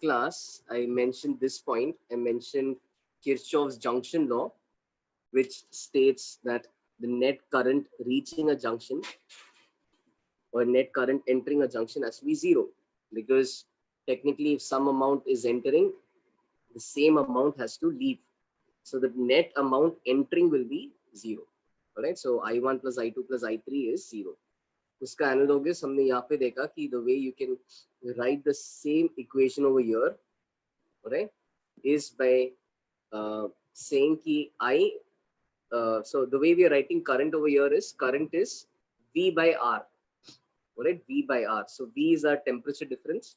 class, I mentioned this point. I mentioned Kirchhoff's junction law, which states that the net current reaching a junction or net current entering a junction has to be zero, because technically if some amount is entering, the same amount has to leave. So the net amount entering will be zero. All right. So I1 plus I2 plus I3 is zero. उसका analogus हमने यहाँ पे देखा कि the way you can write the same equation over here, right, is by saying कि I. So the way we are writing current over here is current is V by R. All right, V by R. So V is our temperature difference,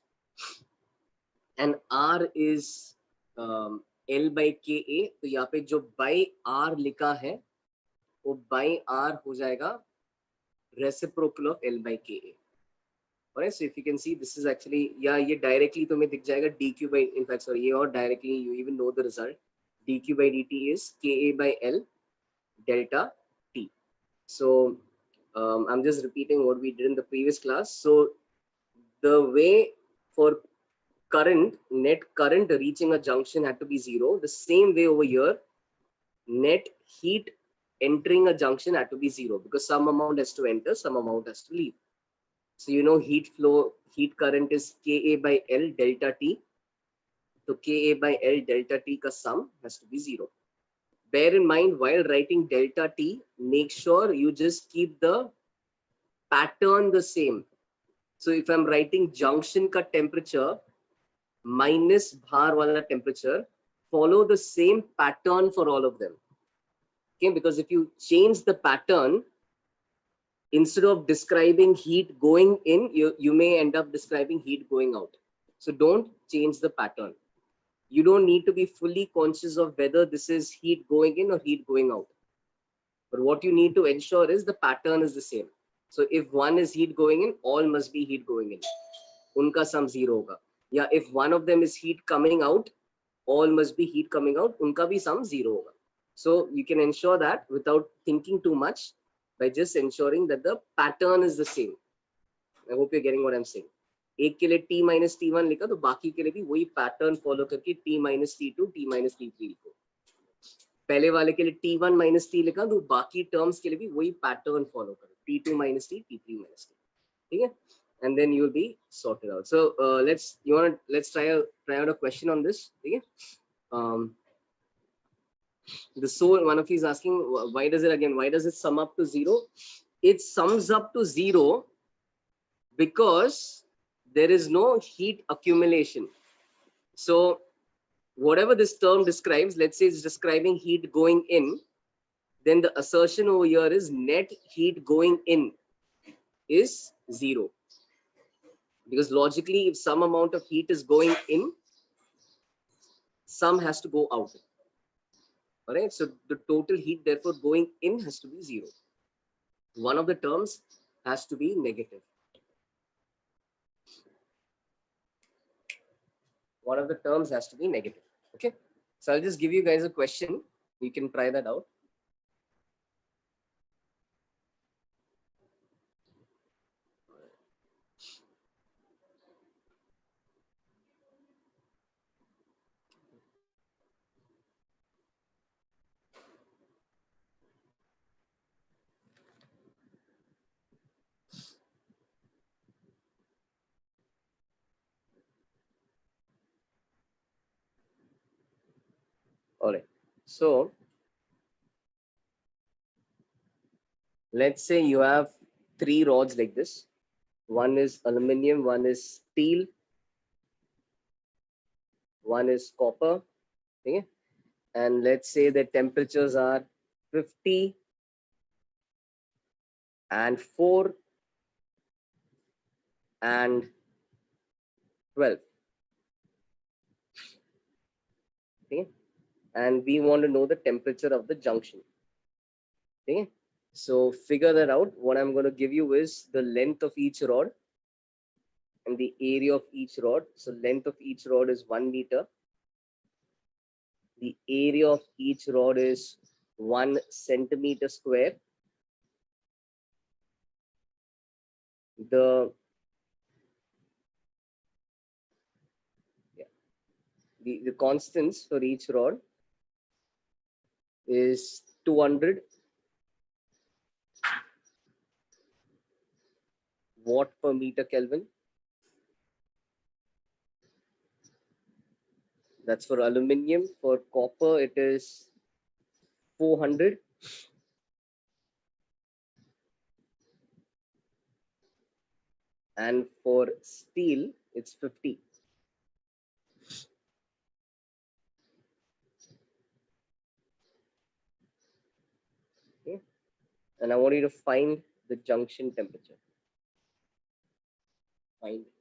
and R is L by KA. तो यहाँ पे जो by R लिखा है वो by R हो जाएगा reciprocal of L by KA. Alright, so if you can see, this is actually, yeah, ये directly तुम्हें दिख जाएगा dq by, in fact sorry, ये और directly you even know the result. dq by dt is KA by L delta T. So I'm just repeating what we did in the previous class. So the way for current, net current reaching a junction had to be zero. The same way over here, net heat entering a junction had to be zero, because some amount has to enter, some amount has to leave. So you know heat flow, heat current is Ka by L delta T. So Ka by L delta T ka sum has to be zero. Bear in mind, while writing delta T, make sure you just keep the pattern the same. So if I'm writing junction ka temperature minus bhar wala temperature, follow the same pattern for all of them. Okay, because if you change the pattern, instead of describing heat going in, you may end up describing heat going out. So don't change the pattern. You don't need to be fully conscious of whether this is heat going in or heat going out. But what you need to ensure is the pattern is the same. So if one is heat going in, all must be heat going in. Unka sum zero hoga. Yeah, if one of them is heat coming out, all must be heat coming out. Unka bhi sum zero hoga. So you can ensure that without thinking too much, by just ensuring that the pattern is the same. I hope you're getting what I'm saying. एक के लिए t minus t1 लिखा, तो बाकी के लिए भी वही पैटर्न फॉलो करके t minus t2, t minus t3 लिखो. पहले वाले के लिए t1 minus t लिखा, तो बाकी टर्म्स के लिए भी वही पैटर्न फॉलो करो, t2 minus t, t3 minus t. ठीक है? And then you'll be sorted out. So let's try out a question on this. ठीक है? One of you is asking, why does it sum up to zero? It sums up to zero because there is no heat accumulation. So whatever this term describes, let's say it's describing heat going in, then the assertion over here is net heat going in is zero. Because logically, if some amount of heat is going in, some has to go out. All right, so the total heat therefore going in has to be zero. One of the terms has to be negative. One of the terms has to be negative. Okay, so I'll just give you guys a question. You can try that out. All right, so let's say you have three rods like this. One is aluminum, one is steel, one is copper. Okay, and let's say the temperatures are 50 and 4 and 12. Okay, and we want to know the temperature of the junction. Okay, so figure that out. What I'm going to give you is the length of each rod and the area of each rod. So length of each rod is 1 meter. The area of each rod is 1 centimeter square. the constants for each rod is 200 watt per meter Kelvin. That's for aluminium. For copper, it is 400. And for steel, it's 50. Okay. And I want you to find the junction temperature. Find 50.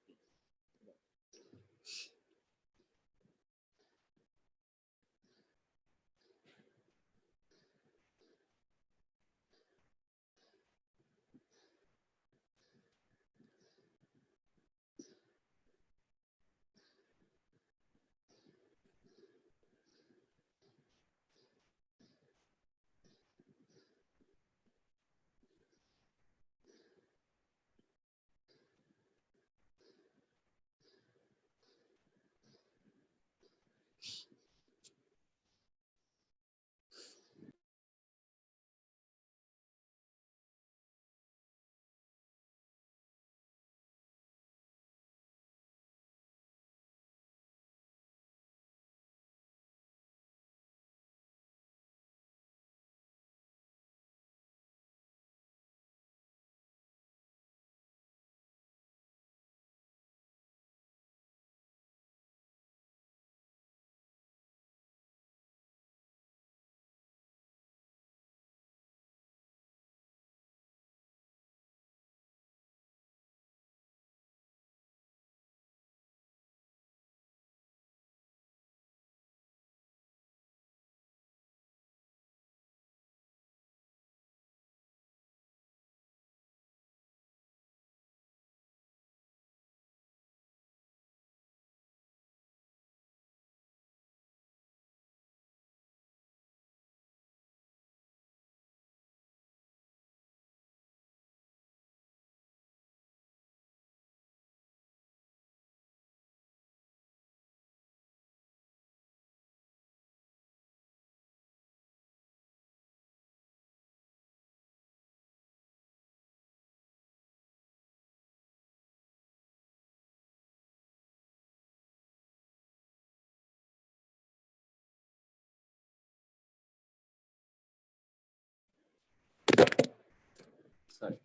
Sorry.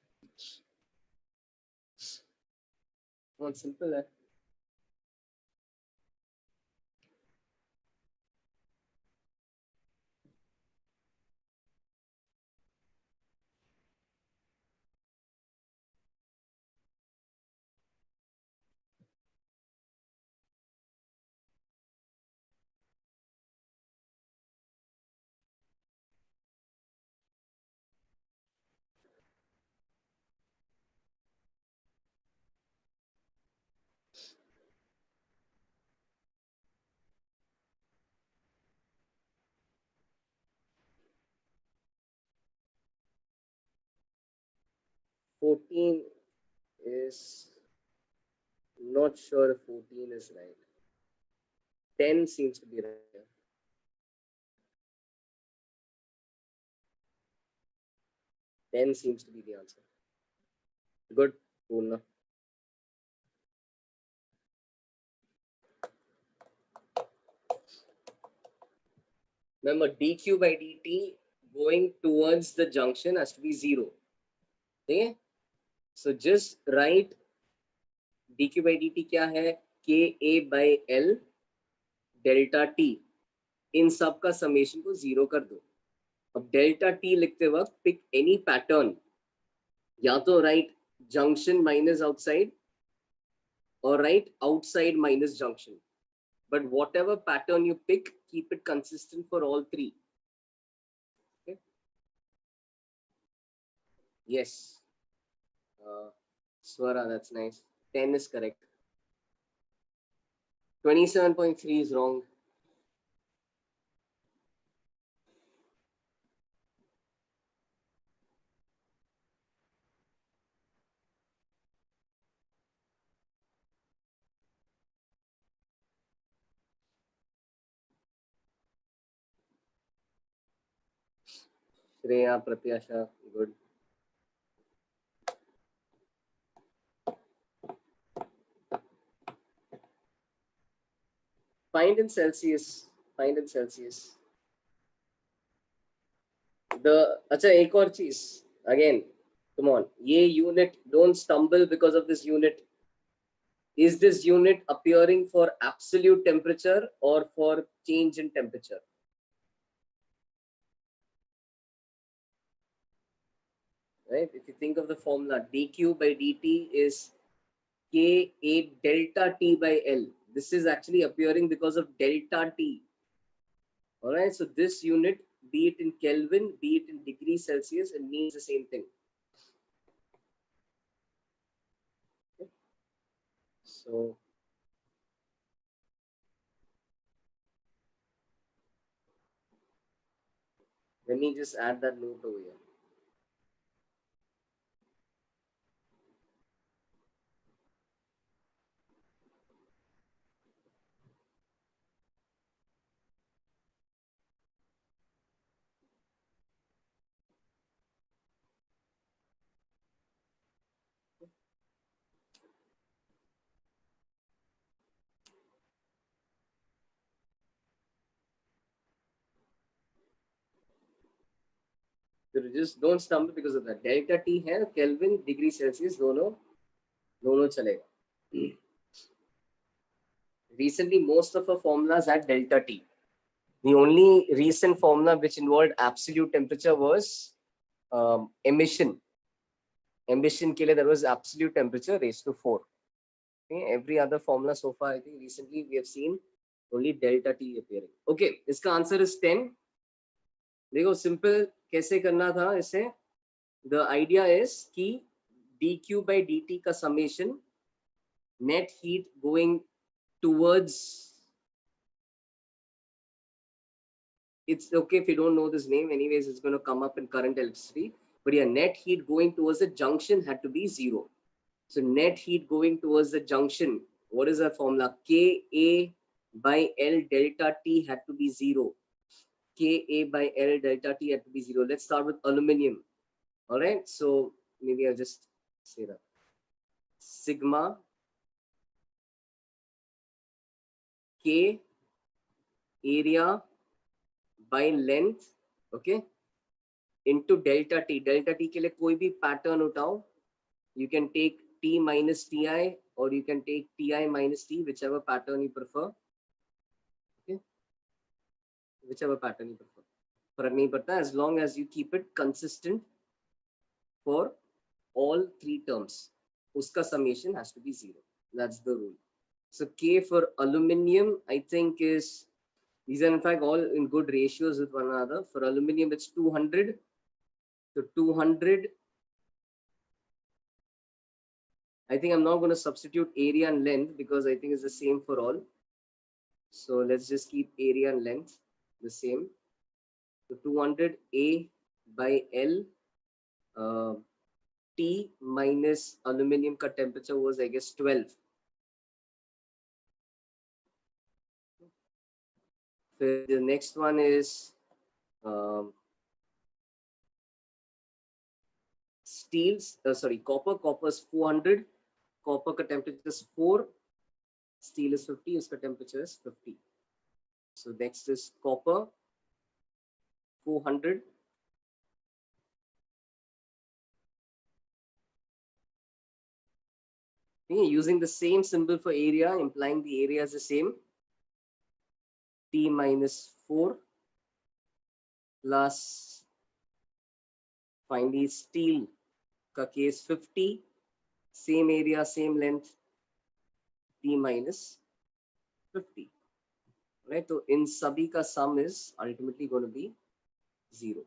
One simple. 14 is not sure if 14 is right. 10 seems to be right. 10 seems to be the answer. Good, Poorna. Remember, dq by dt going towards the junction has to be 0. Okay? So just write dq by dt क्या है? Ka by L delta t. इन सब का summation को 0 कर दो. अब delta T लिखते वक्त पिक एनी पैटर्न, या तो राइट जंक्शन माइनस आउटसाइड और right outside minus junction. But whatever pattern you pick, keep it consistent for all three. Okay? Yes. Swara, that's nice. 10 is correct. 27.3 is wrong. Shreya, Pratyasha, good. Find in Celsius. Find in Celsius. The acha ek aur cheez. Again, come on. Ye unit, don't stumble because of this unit. Is this unit appearing for absolute temperature or for change in temperature? Right? If you think of the formula, dq by dt is Ka delta T by L. This is actually appearing because of delta T. All right. So this unit, be it in Kelvin, be it in degrees Celsius, it means the same thing. Okay. So let me just add that note over here. So just don't stumble because of that. Delta T है Kelvin, degree Celsius, दोनों चलेगा. Recently, most of our formulas had delta T. The only recent formula which involved absolute temperature was emission. Emission के लिए there was absolute temperature raised to 4. Okay, every other formula so far, I think recently we have seen only delta T appearing. Okay, इसका answer is 10. देखो simple कैसे करना था इसे. The idea is कि dq by dt का summation net heat going towards, it's okay if you don't know this name, anyways it's going to come up in current electricity, but yeah, net heat going towards the junction had to be 0. So net heat going towards the junction, what is our formula? Ka by L delta T had to be 0. Ka by L delta T had to be 0. Let's start with aluminium. All right, so maybe I'll just say that. Sigma K area by length, okay, into delta T. Delta T के लिए कोई भी pattern उठाओ. You can take T minus Ti or you can take Ti minus T, whichever pattern you prefer. Okay, whichever pattern you prefer. फर्क नहीं पड़ता as long as you keep it consistent for all three terms. Uska summation has to be 0. That's the rule. So K for aluminium, I think is, these are in fact all in good ratios with one another. For aluminium, it's 200. So 200. I think I'm not going to substitute area and length because I think it's the same for all. So let's just keep area and length the same. So 200 A by L. T minus aluminium ka temperature was, I guess, 12. So the next one is steels, copper. Copper is 400. Copper ka temperature is 4. Steel is 50. Uska temperature is 50. So next is copper, 400. Okay, using the same symbol for area, implying the area is the same. T minus 4 plus finally steel ka case 50, same area, same length, T minus 50. Right? So in sabhi ka sum is ultimately going to be 0.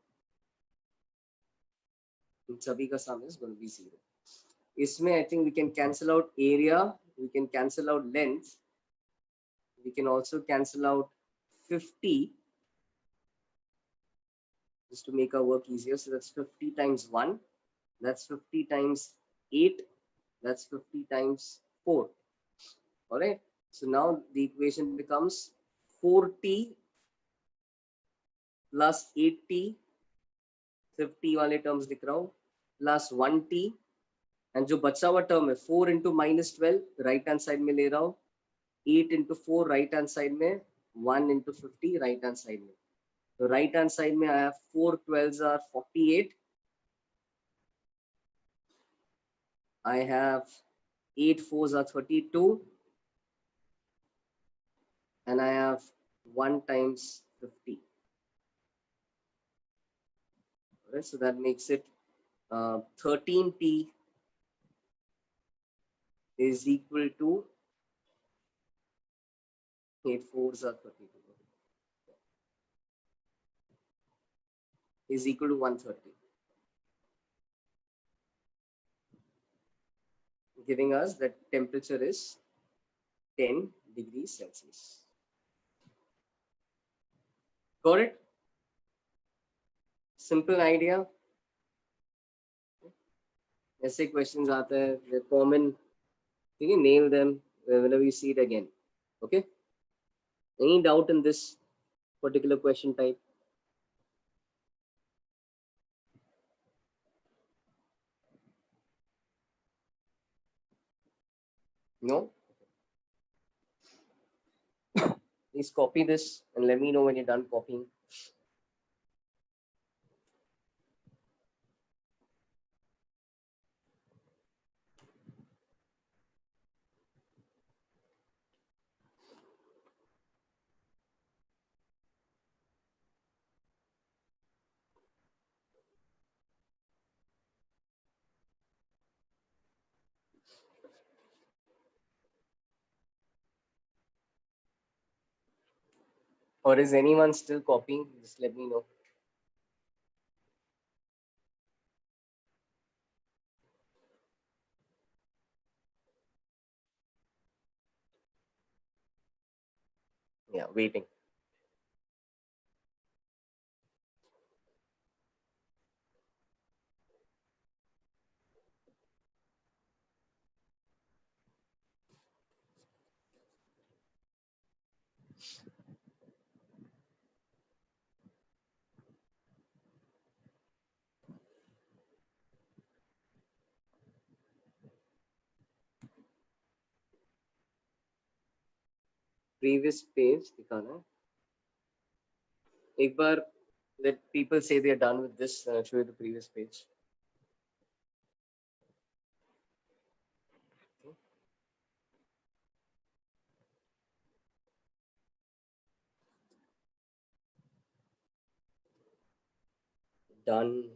In sabhi ka sum is going to be 0. Isme I think we can cancel out area, we can cancel out length, we can also cancel out 50 just to make our work easier. So that's 50 times 1, that's 50 times 8, that's 50 times 4. All right. So now the equation becomes 4T plus 8T 50 वाले terms लिख रहा हूँ plus 1t and जो बचा हुआ term है 4 into -12 right hand side में ले रहा हूँ 8 इंटू 4 राइट हैंड साइड में 1 इंटू 50 राइट हैंड साइड में तो राइट हैंड साइड में आया 4 12s are 48 I have 8 4s are 32 and I have 1 times 50. Alright, so that makes it 13t is equal to 8 4s are 32 is equal to 130, giving us that temperature is 10 degrees Celsius. Got it? Simple idea. ऐसे questions आते हैं, they're common. You can nail them whenever you see it again. Okay? Any doubt in this particular question type? No? Please copy this and let me know when you're done copying. Or is anyone still copying? Just let me know. Yeah, waiting. Previous page दिखाना है. एक बार let people say they are done with this and I'll show you the previous page. Done.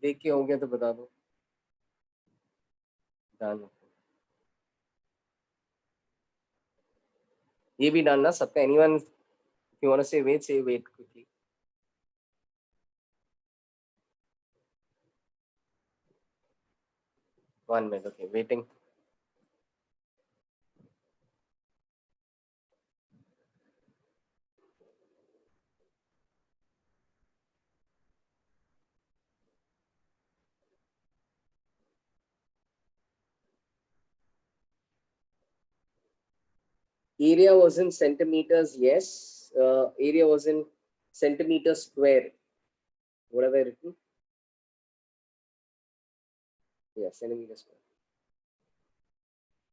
देख के हो गया तो बता दो. Done. ये भी done ना सबका. Anyone if you want to say wait quickly. One minute. Okay, waiting. Area was in centimeters, yes. Area was in centimeter square. What have I written? Yeah, centimeter square.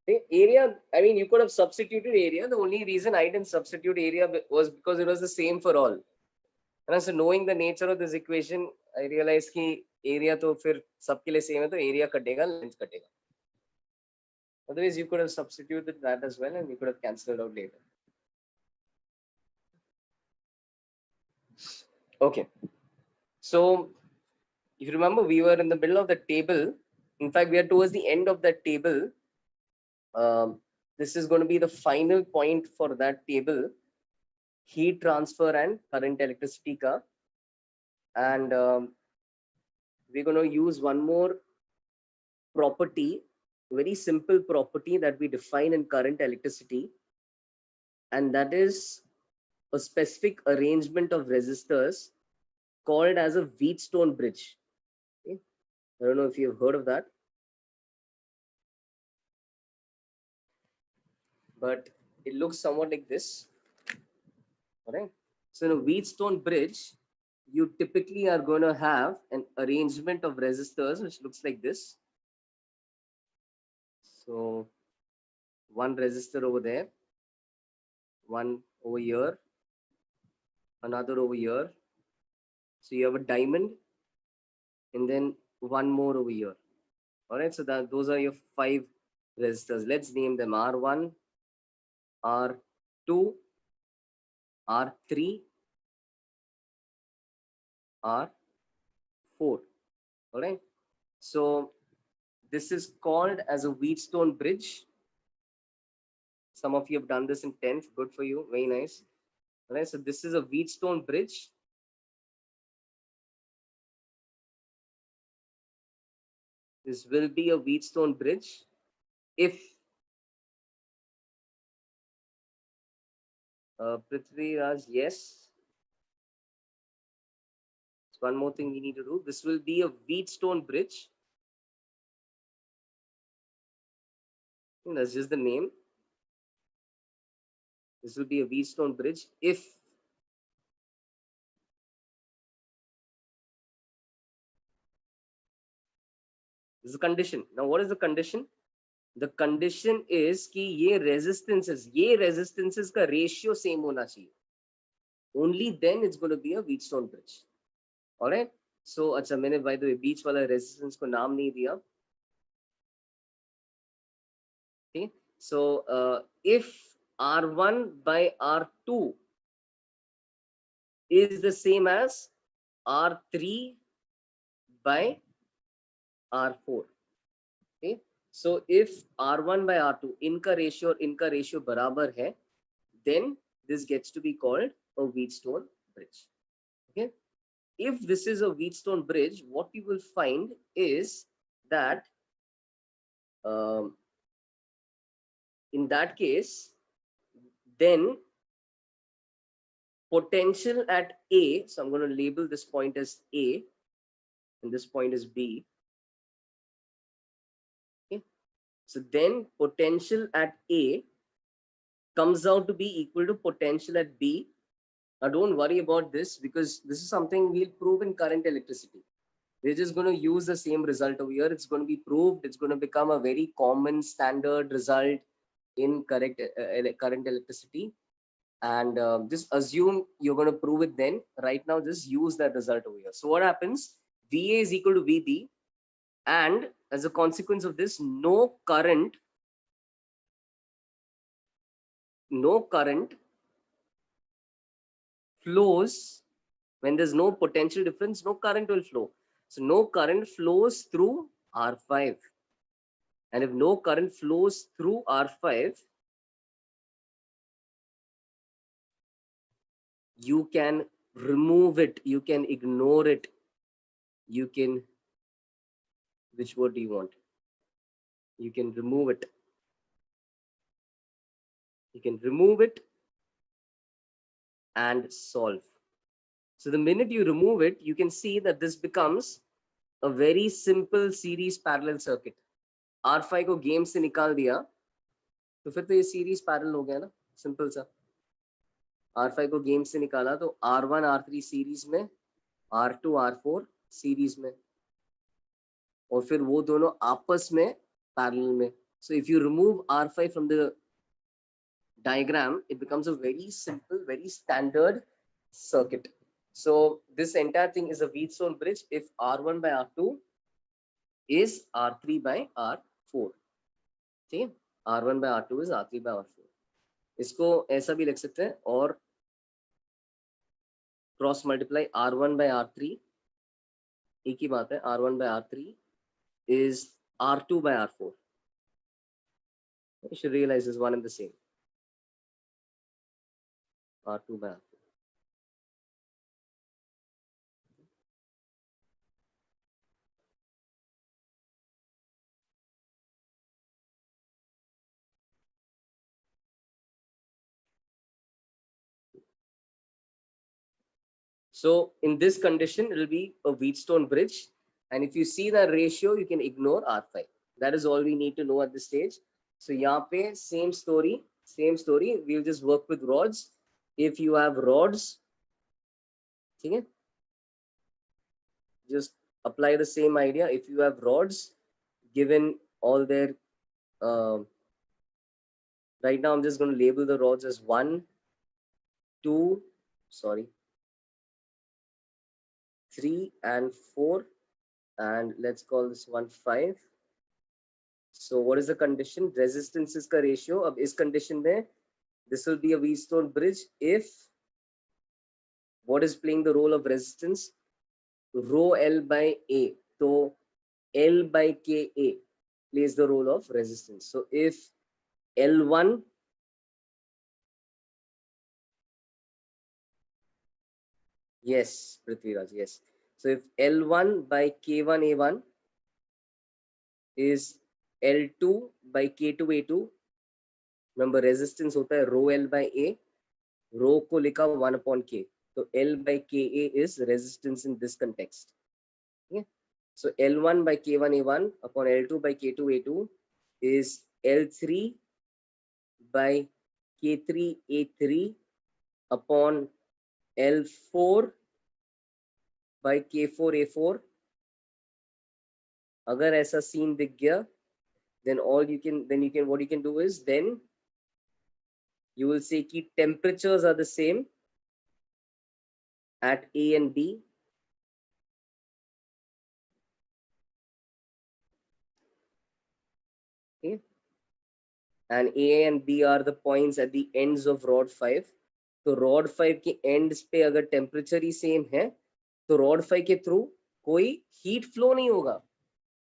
The area, I mean, you could have substituted area. The only reason I didn't substitute area was because it was the same for all. And so knowing the nature of this equation, I realized कि area तो फिर सबके लिए same है तो area कटेगा, length कटेगा. Otherwise, you could have substituted that as well and you could have cancelled out later. Okay. So if you remember, we were in the middle of the table. In fact, we are towards the end of that table. This is going to be the final point for that table. Heat transfer and current electricity ka. And we're going to use one more property very simple property that we define in current electricity, and that is a specific arrangement of resistors called as a Wheatstone bridge. Okay? I don't know if you've heard of that, but it looks somewhat like this. All right. So in a Wheatstone bridge, you typically are going to have an arrangement of resistors which looks like this. So one resistor over there, one over here, another over here. So you have a diamond and then one more over here. All right. So that those are your 5 resistors. Let's name them R1, R2, R3, R4. All right. So this is called as a Wheatstone bridge. Some of you have done this in 10th. Good for you. Very nice. All right. So this is a Wheatstone bridge. This will be a Wheatstone bridge if Prithvi Raj, yes. So one more thing we need to do. This will be a Wheatstone bridge. And that's just the name. This will be a Wheatstone bridge if this is a condition. Now, what is the condition? The condition is कि ये resistances का ratio same होना चाहिए. Only then it's going to be a Wheatstone bridge. All right. So अच्छा मैंने by the way बीच वाला resistance को नाम नहीं दिया. Okay. So if R1 by R2 is the same as R3 by R4. Okay. So if R1 by R2 इनका ratio बराबर है, then this gets to be called a Wheatstone bridge. Okay. If this is a Wheatstone bridge, what you will find is that in that case, then potential at A, so I'm going to label this point as A and this point is B. Okay. So then potential at A comes out to be equal to potential at B. Now don't worry about this because this is something we'll prove in current electricity. We're just going to use the same result over here. It's going to be proved. It's going to become a very common standard result in current electricity. And just assume you're going to prove it then. Right now, just use that result over here. So what happens? VA is equal to VB. And as a consequence of this, no current flows when there's no potential difference. No current will flow. So no current flows through R5. And if no current flows through R5, you can remove it, you can ignore it, you can, which word do you want? You can remove it. You can remove it and solve. So the minute you remove it, you can see that this becomes a very simple series parallel circuit. R5 को game से निकाल दिया तो फिर तो ये series parallel हो गया ना, सिंपल सा. R5 को गेम से निकाला तो R1 R3 सीरीज में, R2 R4 सीरीज में, और फिर वो दोनों आपस में पैरेलल में. So if you remove R5 from the diagram, it becomes a very simple, very standard circuit. So this entire thing is a Wheatstone bridge if R1 by R2 is R3 by R4. ठीक, R1 by R2 is R3 by R4. इसको ऐसा भी लिख सकते हैं, और cross multiply R1 by R3, एक ही बात है, R1 by R3 is R2 by R4. You should realize is one and the same. R2 by R4. So in this condition, it will be a Wheatstone bridge. And if you see the ratio, you can ignore R5. That is all we need to know at this stage. So यहाँ पे same story. We'll just work with rods. If you have rods, ठीक है? Just apply the same idea. If you have rods, given all their, right now I'm just going to label the rods as 1, 2, 3 and 4, and let's call this one 5. So what is the condition? Resistances ka ratio. Ab is condition mein, this will be a Wheatstone bridge if what is playing the role of resistance? Rho L by A. So L by KA plays the role of resistance. So if L1, yes, Prithviraj, yes. So if L1 by K1A1 is L2 by K2A2, remember resistance hota hai rho L by A, rho ko likha 1 upon K. So L by KA is resistance in this context. Okay? So L1 by K1A1 upon L2 by K2A2 is L3 by K3A3 upon L4 by K4A4. अगर ऐसा scene दिख गया, then what you can do is, then you will say कि temperatures are the same at A and B. Okay. And A and B are the points at the ends of rod 5. तो rod 5 के ends पे अगर temperature ही same है, तो rod 5 के through कोई heat flow नहीं होगा.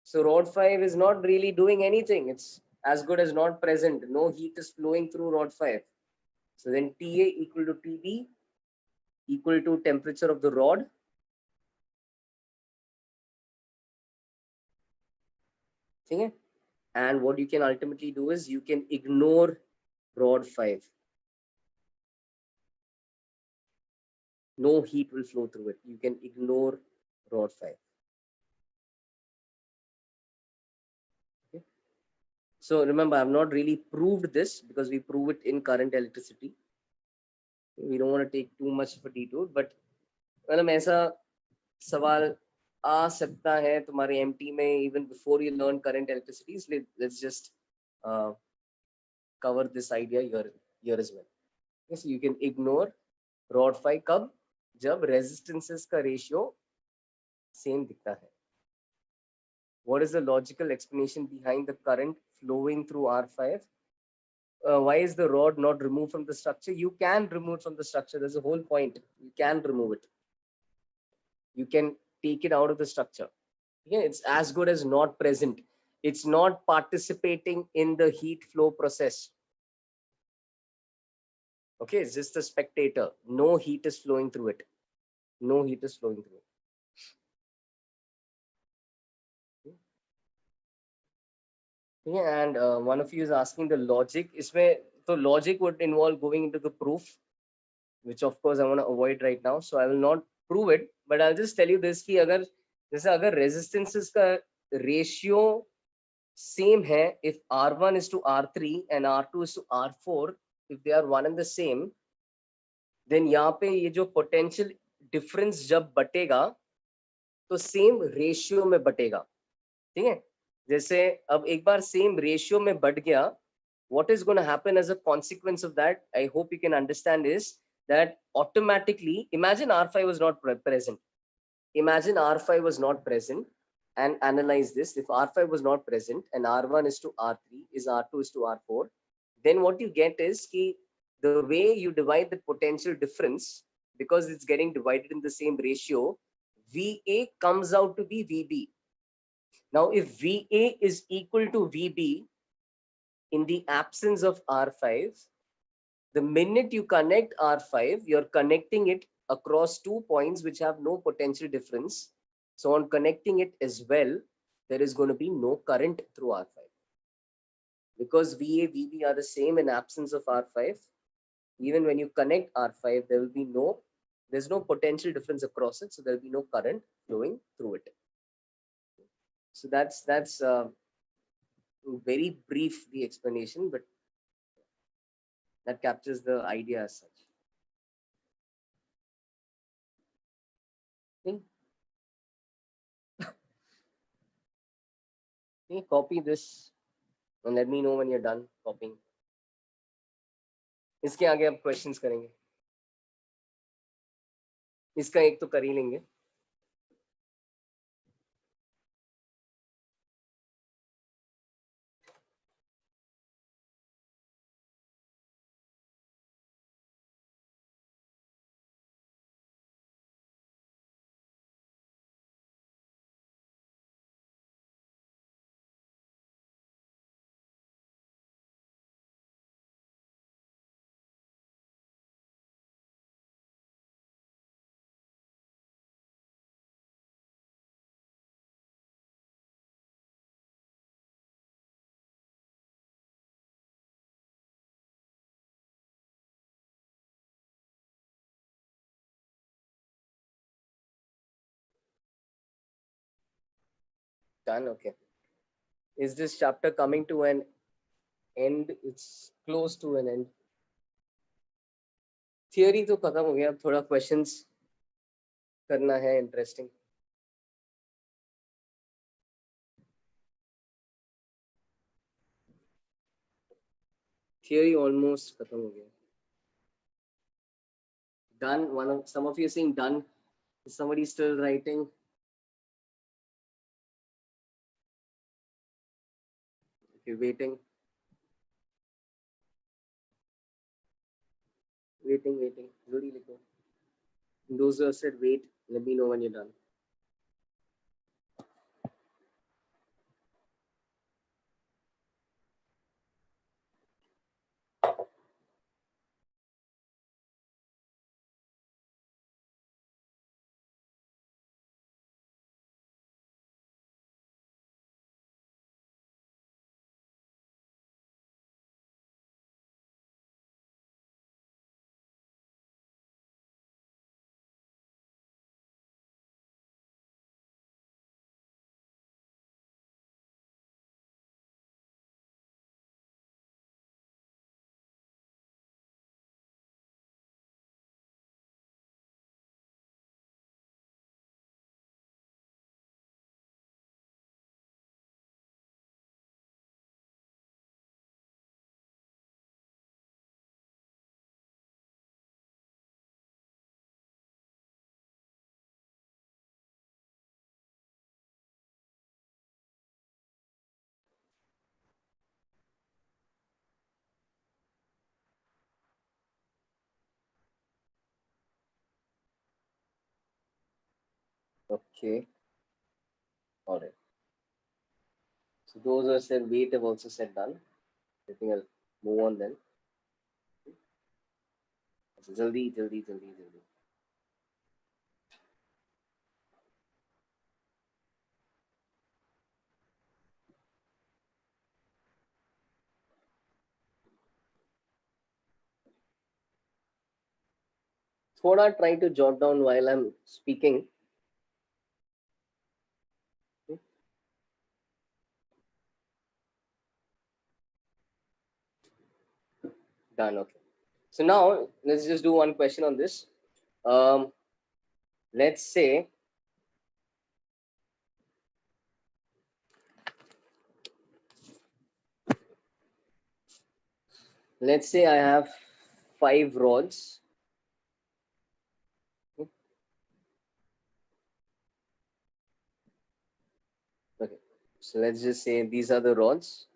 So rod 5 is not really doing anything. It's as good as not present. No heat is flowing through rod 5. So then TA equal to TB equal to temperature of the rod. Okay? And what you can ultimately do is you can ignore rod 5. No heat will flow through it. You can ignore rod 5. Okay? So remember, I've not really proved this because we prove it in current electricity. We don't want to take too much of a detour, but मतलब ऐसा सवाल आ सकता है तुम्हारे MT में even before you learn current electricity. Let's just cover this idea here as well. Okay, so you can ignore rod 5 कब? जब resistances का ratio same दिखता है. What is the logical explanation behind the current flowing through R5? Why is the rod not removed from the structure? You can remove it from the structure. There's a whole point. You can remove it. You can take it out of the structure. Yeah, it's as good as not present. It's not participating in the heat flow process. Okay, it's just a spectator. No heat is flowing through it. No heat is flowing through it. Yeah, and one of you is asking the logic. So logic would involve going into the proof, which of course I want to avoid right now. So I will not prove it, but I'll just tell you this कि अगर resistances का ratio same है, if R1 is to R3 and R2 is to R4, if they are one and the same, then यहाँ पे ये जो potential difference जब बटेगा तो same ratio में बटेगा. ठीक है? जैसे अब एक बार same ratio में बढ़ गया, what is going to happen as a consequence of that, I hope you can understand, is that automatically, imagine R5 was not present. Imagine R5 was not present and analyze this. If R5 was not present and R1 is to R3, is R2 is to R4, then what you get is ki the way you divide the potential difference, because it's getting divided in the same ratio, VA comes out to be VB. Now, if VA is equal to VB in the absence of R5, the minute you connect R5, you're connecting it across 2 points which have no potential difference. So on connecting it as well, there is going to be no current through R5. Because VA, VB are the same in absence of R5, even when you connect R5, there will be no There's no potential difference across it, so there'll be no current flowing through it. So that's very brief the explanation, but that captures the idea as such. Okay. Okay, copy this and let me know when you're done copying. इसके आगे अब questions करेंगे. इसका एक तो कर ही लेंगे. Done. Okay. Is this chapter coming to an end? It's close to an end. Theory तो खत्म हो गया. अब थोड़ा questions करना है interesting. Theory almost खत्म हो गया. Done. Some of you are saying done. Is somebody still writing? If you're waiting. Waiting. जल्दी लिखो. Those who have said wait, let me know when you're done. Okay. All right. So those who have said wait have also said done. I think I'll move on then. जल्दी. थोड़ा try to jot down while I'm speaking. Done. Okay. So now let's just do one question on this. Let's say I have 5 rods. Okay. So let's just say these are the rods.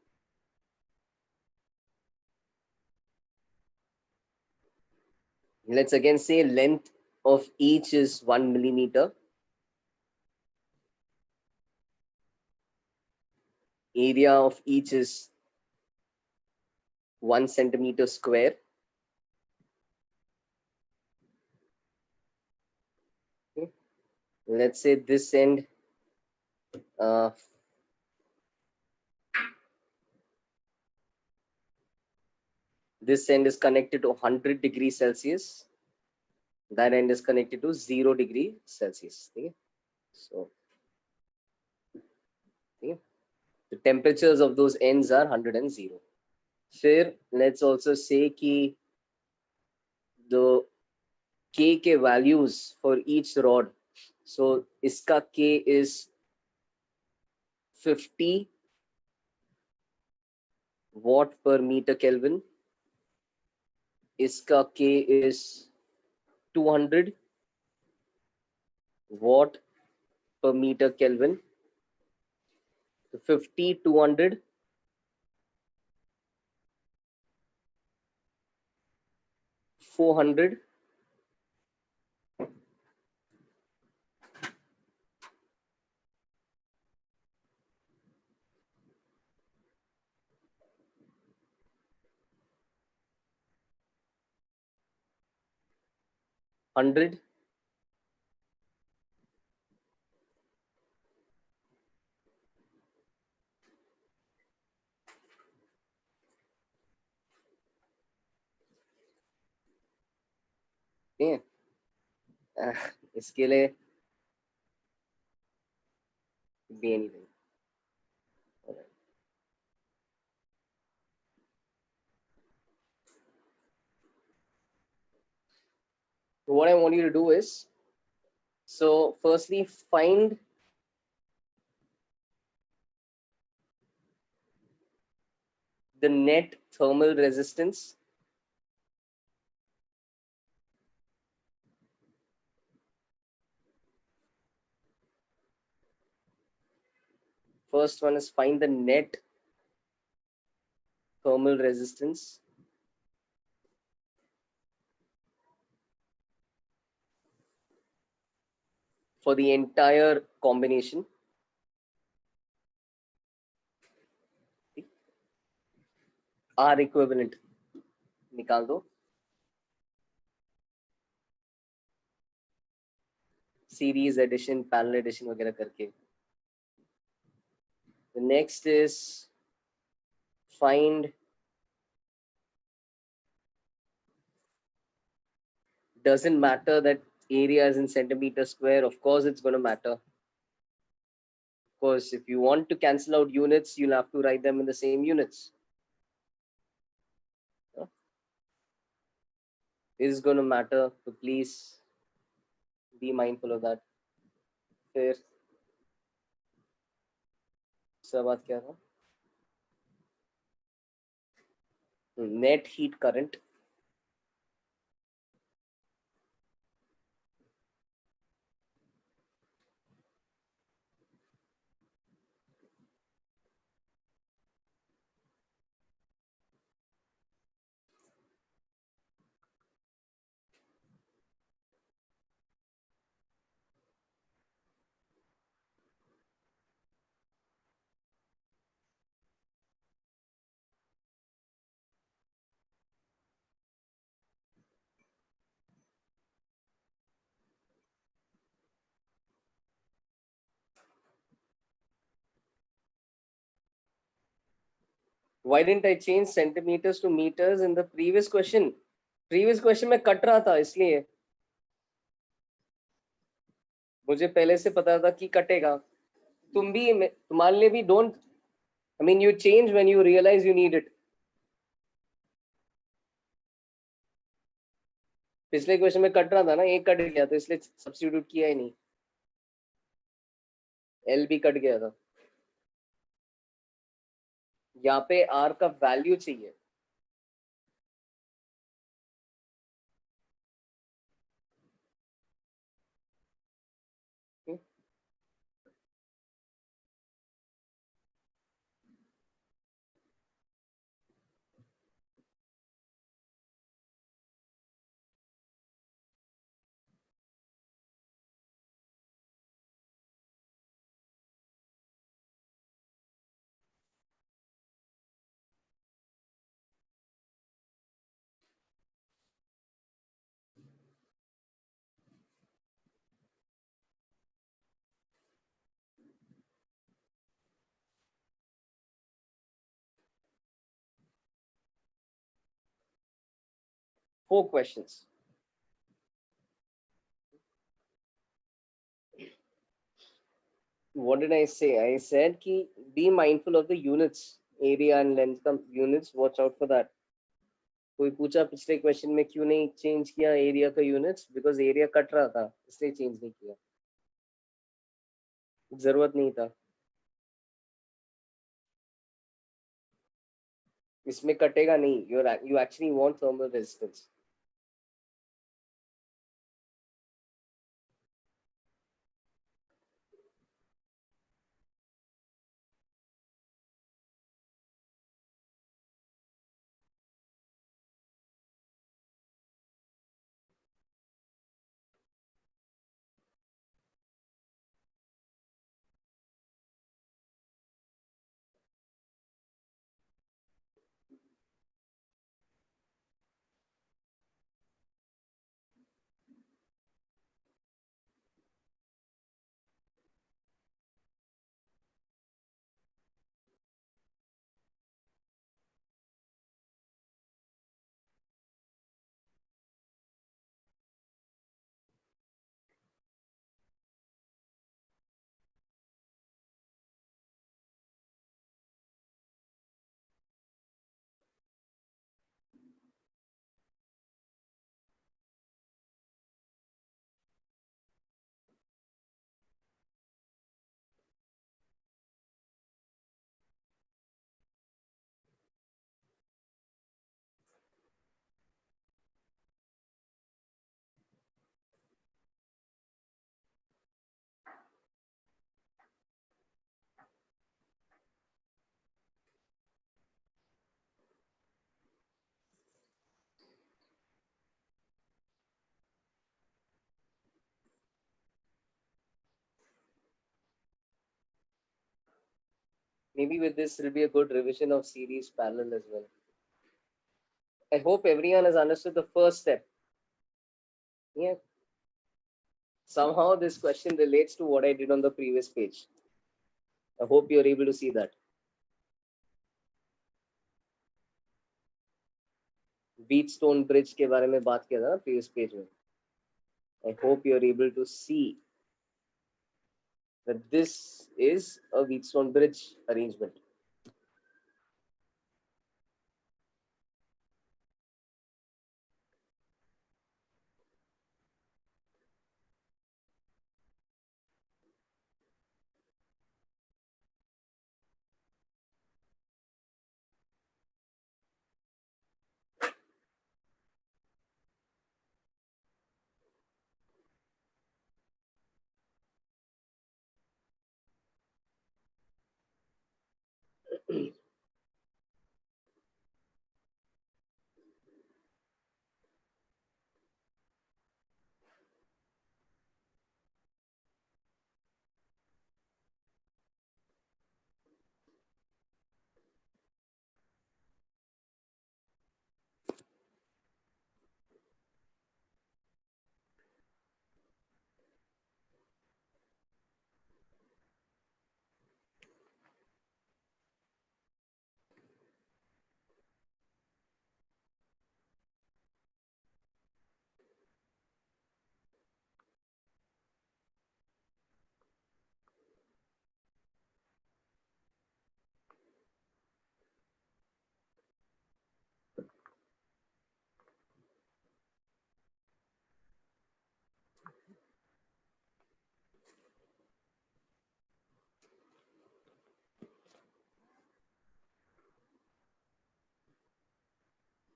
Let's again say length of each is 1 millimeter. Area of each is 1 centimeter square. Okay. Let's say this end is connected to 100 degrees Celsius. That end is connected to 0 degree Celsius. Okay? So okay? The temperatures of those ends are 100 and 0. फिर let's also say कि the K values for each rod. So iska K is 50 watt per meter Kelvin. Iska K is 200 watt per meter Kelvin. So 50, 200, 400, 100, okay? इसके लिए be anything. Alright. So what I want you to do is, so firstly find the net thermal resistance First one is find the net thermal resistance for the entire combination. R equivalent निकाल दो. Series addition, parallel addition वगैरह करके. The next is find doesn't matter that area is in centimeter square. Of course, it's going to matter. Of course, if you want to cancel out units, you'll have to write them in the same units. It is going to matter. So please be mindful of that. फिर सब बात क्या था? Net heat current. Why didn't I change centimeters to meters in the previous question? Previous question में cut रहा था इसलिए मुझे पहले से पता था कि कटेगा. तुम भी तुम्हारे लिए भी don't. I mean you change when you realize you need it. पिछले क्वेश्चन में कट रहा था ना, एक कट गया तो इसलिए सब्स्टिट्यूट किया ही नहीं. एल भी कट गया था. यहाँ पे आर का वैल्यू चाहिए. Four questions. What did I say? I said ki be mindful of the units, area and length का units. Watch out for that. कोई पूछा पिछले क्वेश्चन में क्यों नहीं चेंज किया एरिया का यूनिट्स? बिकॉज एरिया कट रहा था इसलिए चेंज नहीं किया, जरूरत नहीं था। इसमें कटेगा नहीं, you actually want thermal resistance. Maybe with this will be a good revision of series parallel as well. I hope everyone has understood the first step. Yeah. Somehow this question relates to what I did on the previous page. I hope you're able to see that. Wheatstone bridge के बारे में बात किया था ना previous page में. I hope you're able to see that this is a Wheatstone bridge arrangement.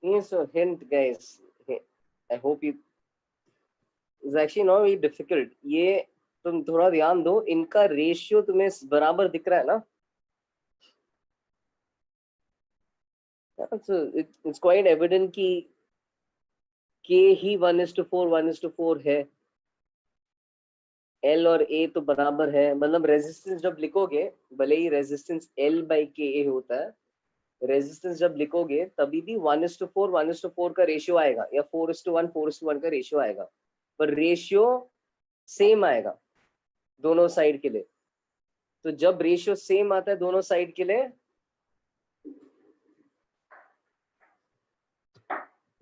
Yes, so hint guys. I hope you. It's actually not very difficult. ये तुम थोड़ा ध्यान दो, इनका रेशियो तुम्हें बराबर दिख रहा है ना? So it's quite evident कि K ही 1:4 1:4 है, L और A तो बराबर है, मतलब रेजिस्टेंस जब लिखोगे, भले ही रेजिस्टेंस L by KA होता है, रेजिस्टेंस जब लिखोगे तभी भी 1:4 1:4 का रेशियो आएगा, या 4:1 4:1 का रेशियो आएगा, पर रेशियो सेम आएगा दोनों साइड के लिए। तो जब रेशियो सेम आता है दोनों साइड के लिए,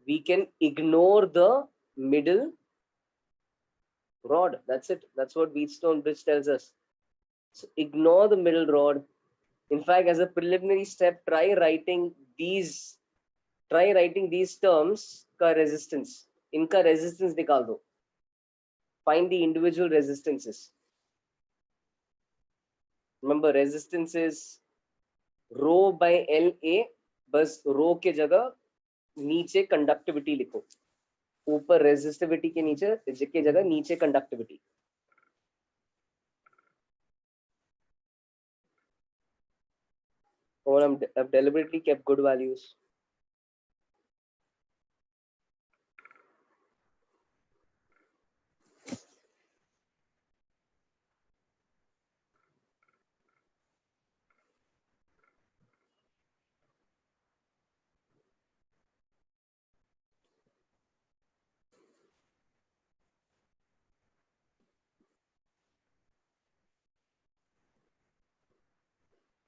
we can ignore the middle rod. That's it. That's what Wheatstone bridge tells us. So ignore the middle rod. In fact, as a preliminary step, try writing these terms का resistance. इनका resistance निकाल दो. Find the individual resistances. Remember, resistance is rho by LA. बस rho के जगह नीचे conductivity लिखो. ऊपर resistivity के जगह नीचे conductivity. Or I've deliberately kept good values.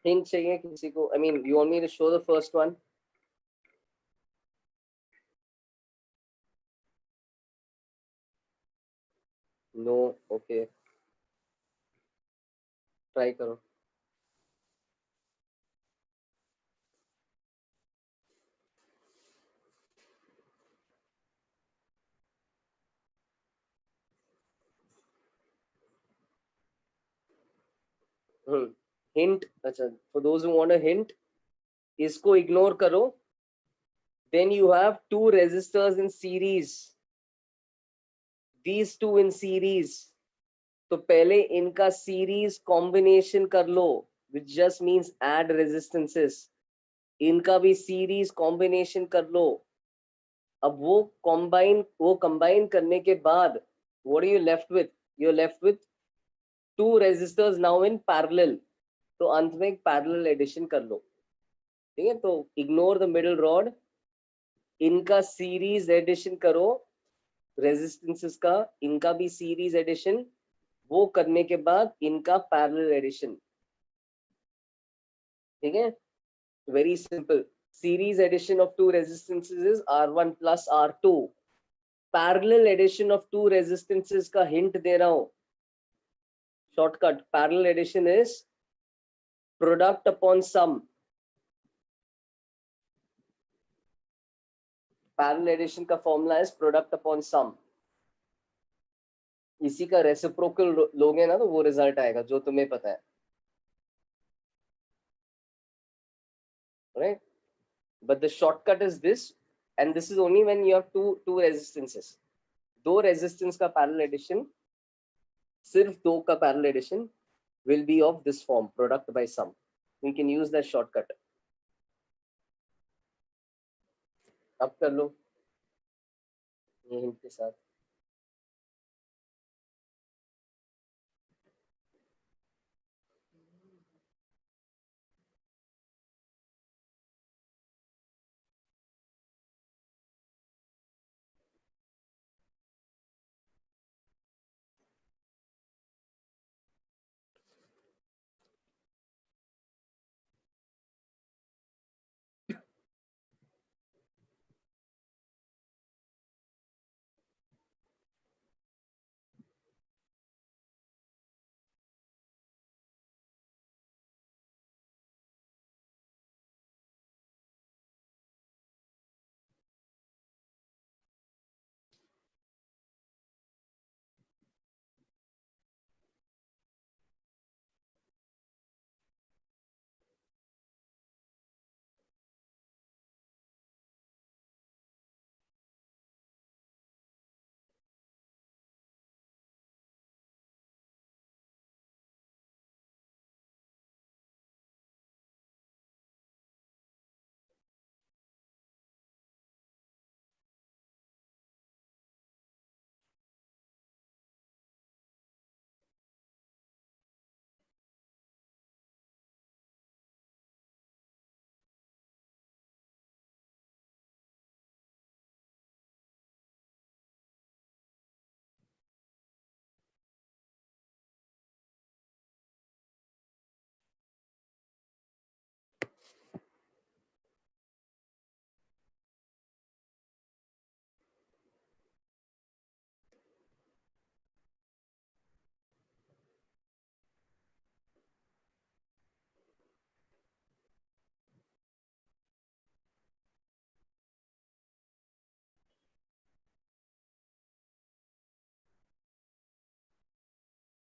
Hint चाहिए किसी को? I mean, you want me to show the first one? No, okay. Try करो. Hint. अच्छा, for those who want a hint, इसको ignore करो. Then you have two resistors in series. These two in series. तो पहले इनका series combination कर लो, which just means add resistances. इनका भी series combination कर लो. अब वो combine करने के बाद, what are you left with? You're left with two resistors now in parallel. तो अंत में एक parallel addition कर लो. ठीक है, तो ignore the middle rod. इनका series addition करो resistances का, इनका भी series addition. वो करने के बाद इनका parallel addition. ठीक है, very simple. Series addition of two resistances is R1 plus R2. Parallel addition of two resistances का hint दे रहा हूं. Shortcut. Parallel addition is product upon sum. Parallel addition का formula is product upon sum. इसी का reciprocal लोगे ना तो वो result आएगा जो तुम्हें पता है. Right? But the shortcut is this, and this is only when you have two resistances. दो resistance का parallel addition, सिर्फ दो का parallel addition will be of this form, product by sum. We can use that shortcut. अब कर लो ये hint के साथ.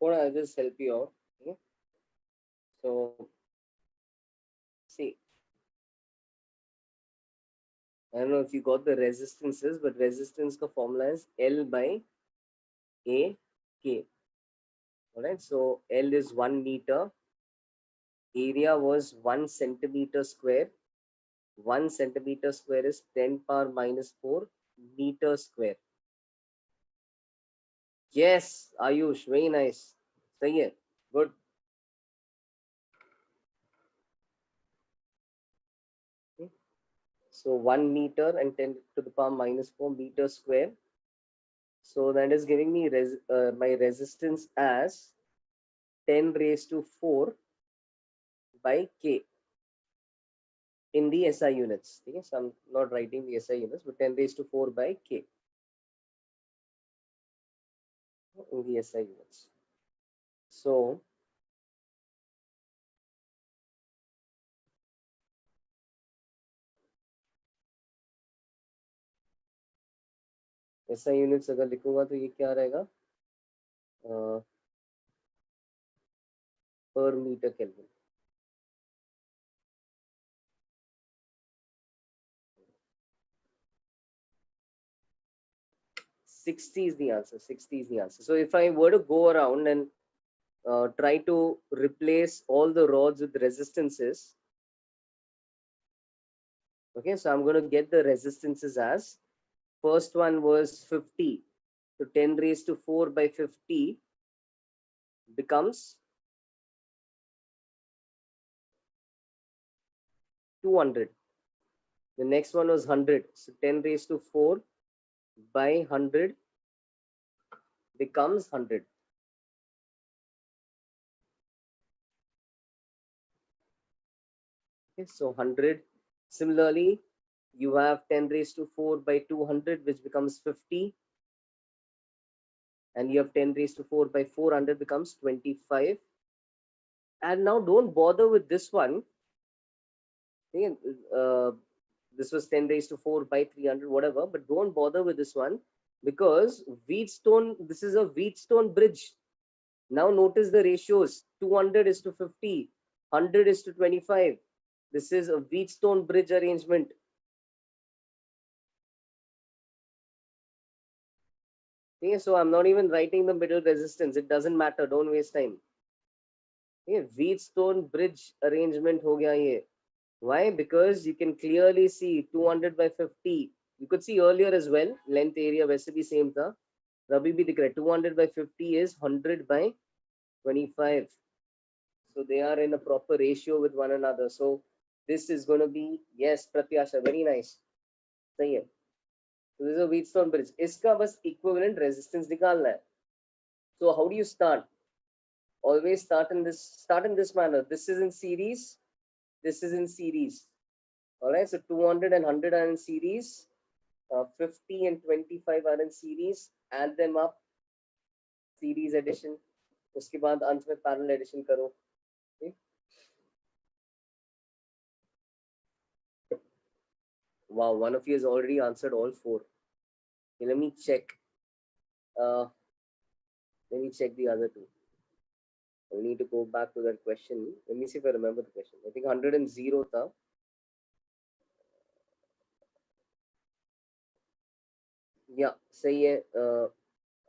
Or I'll just help you out. Okay? So see, I don't know if you got the resistances, but resistance ka formula is L by A K. All right. So L is 1 meter. Area was 1 centimeter square. 1 centimeter square is 10 power minus 4 meter square. Yes, Ayush, very nice. सही है. Good. Okay. So 1 meter and 10 to the power minus 4 meter square. So that is giving me my resistance as 10 raised to 4 by K in the SI units. Okay? So I'm not writing the SI units, but 10 raised to 4 by K in the SI units. So SI units अगर लिखूंगा तो ये क्या रहेगा? Per meter Kelvin. 60 is the answer. 60 is the answer. So if I were to go around and try to replace all the rods with resistances, okay, so I'm going to get the resistances as first one was 50. So 10 raised to 4 by 50 becomes 200. The next one was 100. So 10 raised to 4 by 100 becomes 100. Okay, so 100. Similarly, you have 10 raised to 4 by 200, which becomes 50. And you have 10 raised to 4 by 400 becomes 25. And now don't bother with this one. Okay, this was 10 raised to 4 by 300, whatever, but don't bother with this one because Wheatstone, this is a Wheatstone bridge. Now notice the ratios, 200 is to 50, 100 is to 25. This is a Wheatstone bridge arrangement. Okay, so I'm not even writing the middle resistance. It doesn't matter. Don't waste time. Okay, Wheatstone bridge arrangement ho gaya ye. Why? Because you can clearly see 200 by 50. You could see earlier as well. Length area वैसे भी same था. अभी भी दिख रहा है. 200 by 50 is 100 by 25. So they are in a proper ratio with one another. So this is going to be, yes, Pratyasha, very nice. सही है. So this is a Wheatstone bridge. इसका बस equivalent resistance निकालना है. So how do you start? Always start in this manner. This is in series. This is in series. All right. So 200 and 100 are in series. 50 and 25 are in series. Add them up. Series addition. उसके बाद अंत में parallel addition करो. Okay. Wow, one of you has already answered all 4. Okay, let me check. Let me check the other 2. I need to go back to that question. Let me see if I remember the question. I think 100 tha. Yeah, सही है.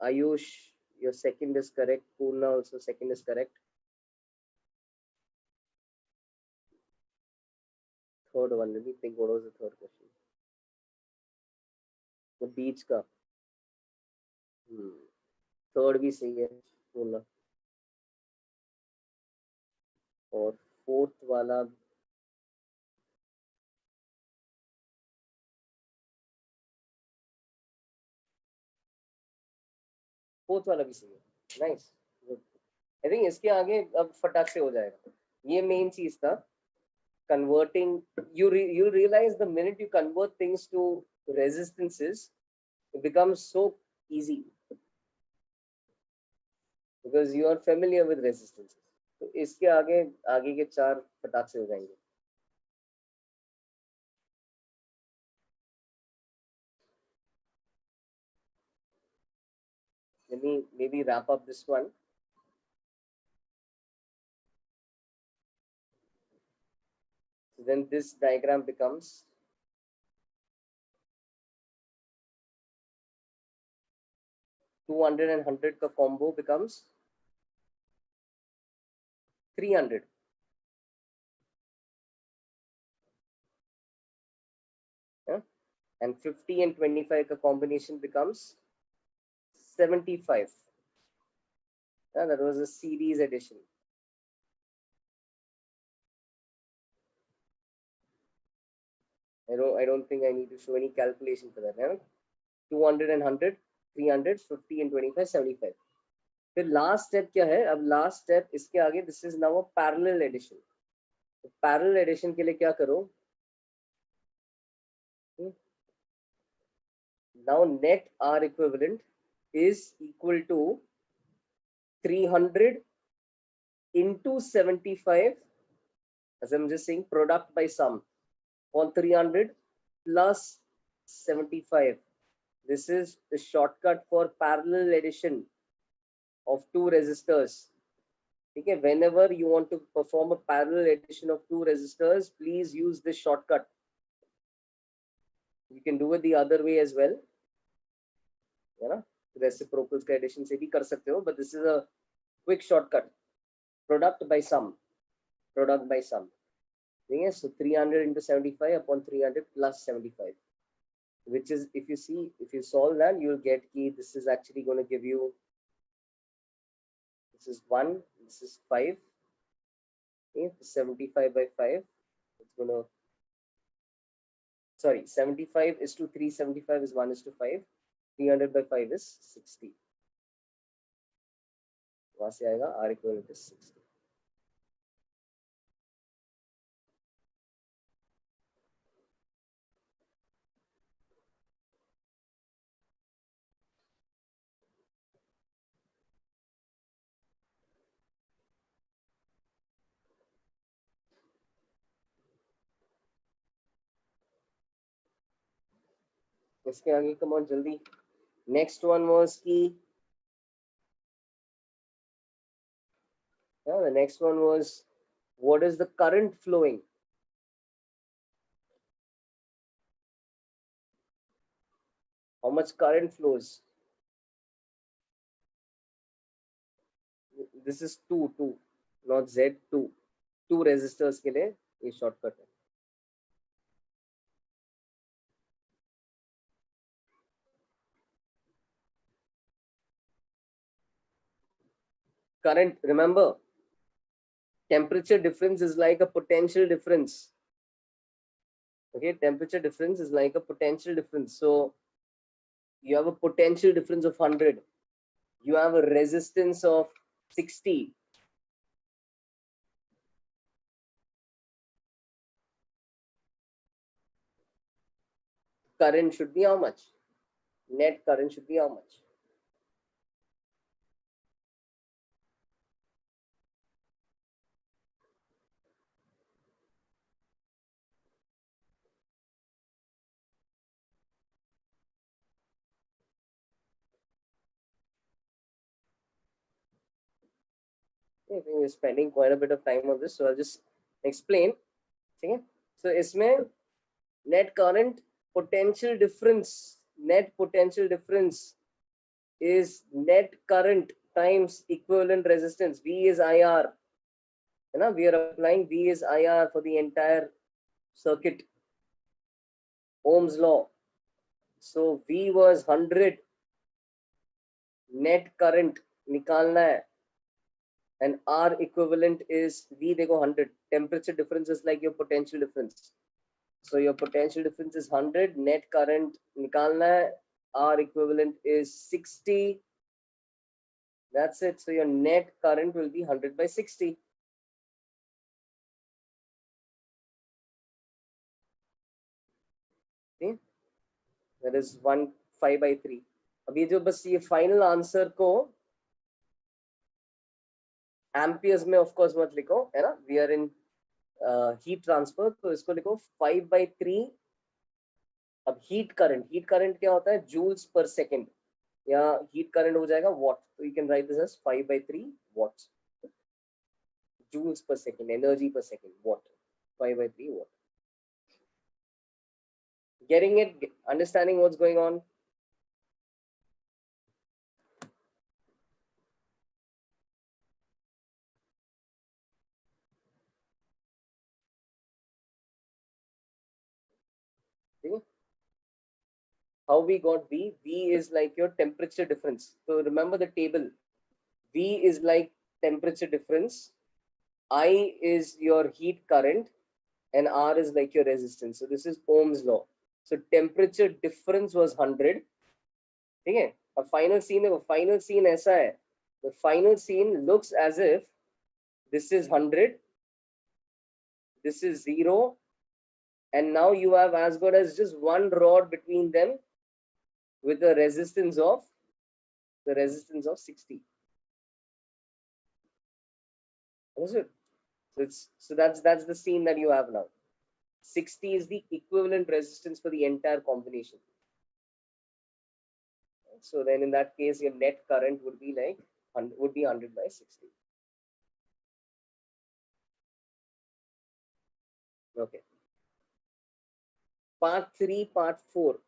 Ayush, your second is correct. Purna also second is correct. Third one, let me think. What was the third question? The beach का. Third भी सही है पूर्ण. और fourth वाला भी सही है. Nice. Good. I think इसके आगे अब फटाक से हो जाएगा. ये main चीज था. Converting, you realize the minute you convert things to resistances, it becomes so easy because you are familiar with resistances. तो इसके आगे के 4 फटाक से हो जाएंगे. Let me maybe wrap up this one. then this diagram becomes 200 and 100 का combo becomes 300. Yeah? And 50 and 25 का combination becomes 75. Yeah, that was a series addition. I don't think I need to show any calculation for that. Yeah? 200 and 100, 300, 50 and 25, 75. फिर last step क्या है? अब last step इसके आगे, this is now a parallel addition. Parallel addition के लिए क्या करो? Now net R equivalent is equal to 300 into 75, as I'm just saying, product by sum on 300 plus 75. This is the shortcut for parallel addition of two resistors. Okay, whenever you want to perform a parallel addition of two resistors, please use this shortcut. You can do it the other way as well. है ना, reciprocals का addition से भी कर सकते हो, but this is a quick shortcut. Product by sum. Product by sum. ठीक है, so 300 into 75 upon 300 plus 75, which is, if you see, if you solve that, you'll get key. This is actually going to give you, this is 1, this is 5. Okay, 75 by 5. It's going to, sorry, 75 is to 375 is 1 is to 5. 300 by 5 is 60. वहां से आएगा R equivalent is 60. इसके आगे come on जल्दी. Next one was की, the next one was, what is the current flowing? How much current flows? This is 2, not Z2. 2 resistors के लिए ये shortcut है. Current, remember, temperature difference is like a potential difference. Okay, temperature difference is like a potential difference. So you have a potential difference of 100. You have a resistance of 60. Current should be how much? Net current should be how much? I think we're spending quite a bit of time on this, so I'll just explain. Okay, so इसमें net current potential difference, net potential difference is net current times equivalent resistance. V is IR. You know, we are applying V is IR for the entire circuit. Ohm's law. So V was 100. Net current निकालना है. And R equivalent is V देखो 100. Temperature difference is like your potential difference. So your potential difference is 100. Net current निकालना है. R equivalent is 60. That's it. So your net current will be 100 by 60. Okay, that is 5 by 3. अब ये जो बस ये final answer को amperes में of course मत लिखो, है ना. We are in heat transfer, तो इसको लिखो 5 by 3. अब हीट करंट क्या होता है? जूल्स पर सेकेंड, या हीट करंट हो जाएगा वॉट. तो you can write this as 5 by 3 watts. Joules पर सेकेंड, एनर्जी पर second, watt. 5/3 watt. Getting it? Understanding what's going on? See? How we got V? V is like your temperature difference. So remember the table. V is like temperature difference. I is your heat current and R is like your resistance. So this is Ohm's law. So temperature difference was 100. ठीक है? A final scene ऐसा है. The final scene looks as if this is 100, this is 0, and now you have as good as just one rod between them with a resistance of 60. Understood? So that's the scene that you have now. 60 is the equivalent resistance for the entire combination. So then in that case, your net current would be like 100 by 60. Okay. Part 3, part 4.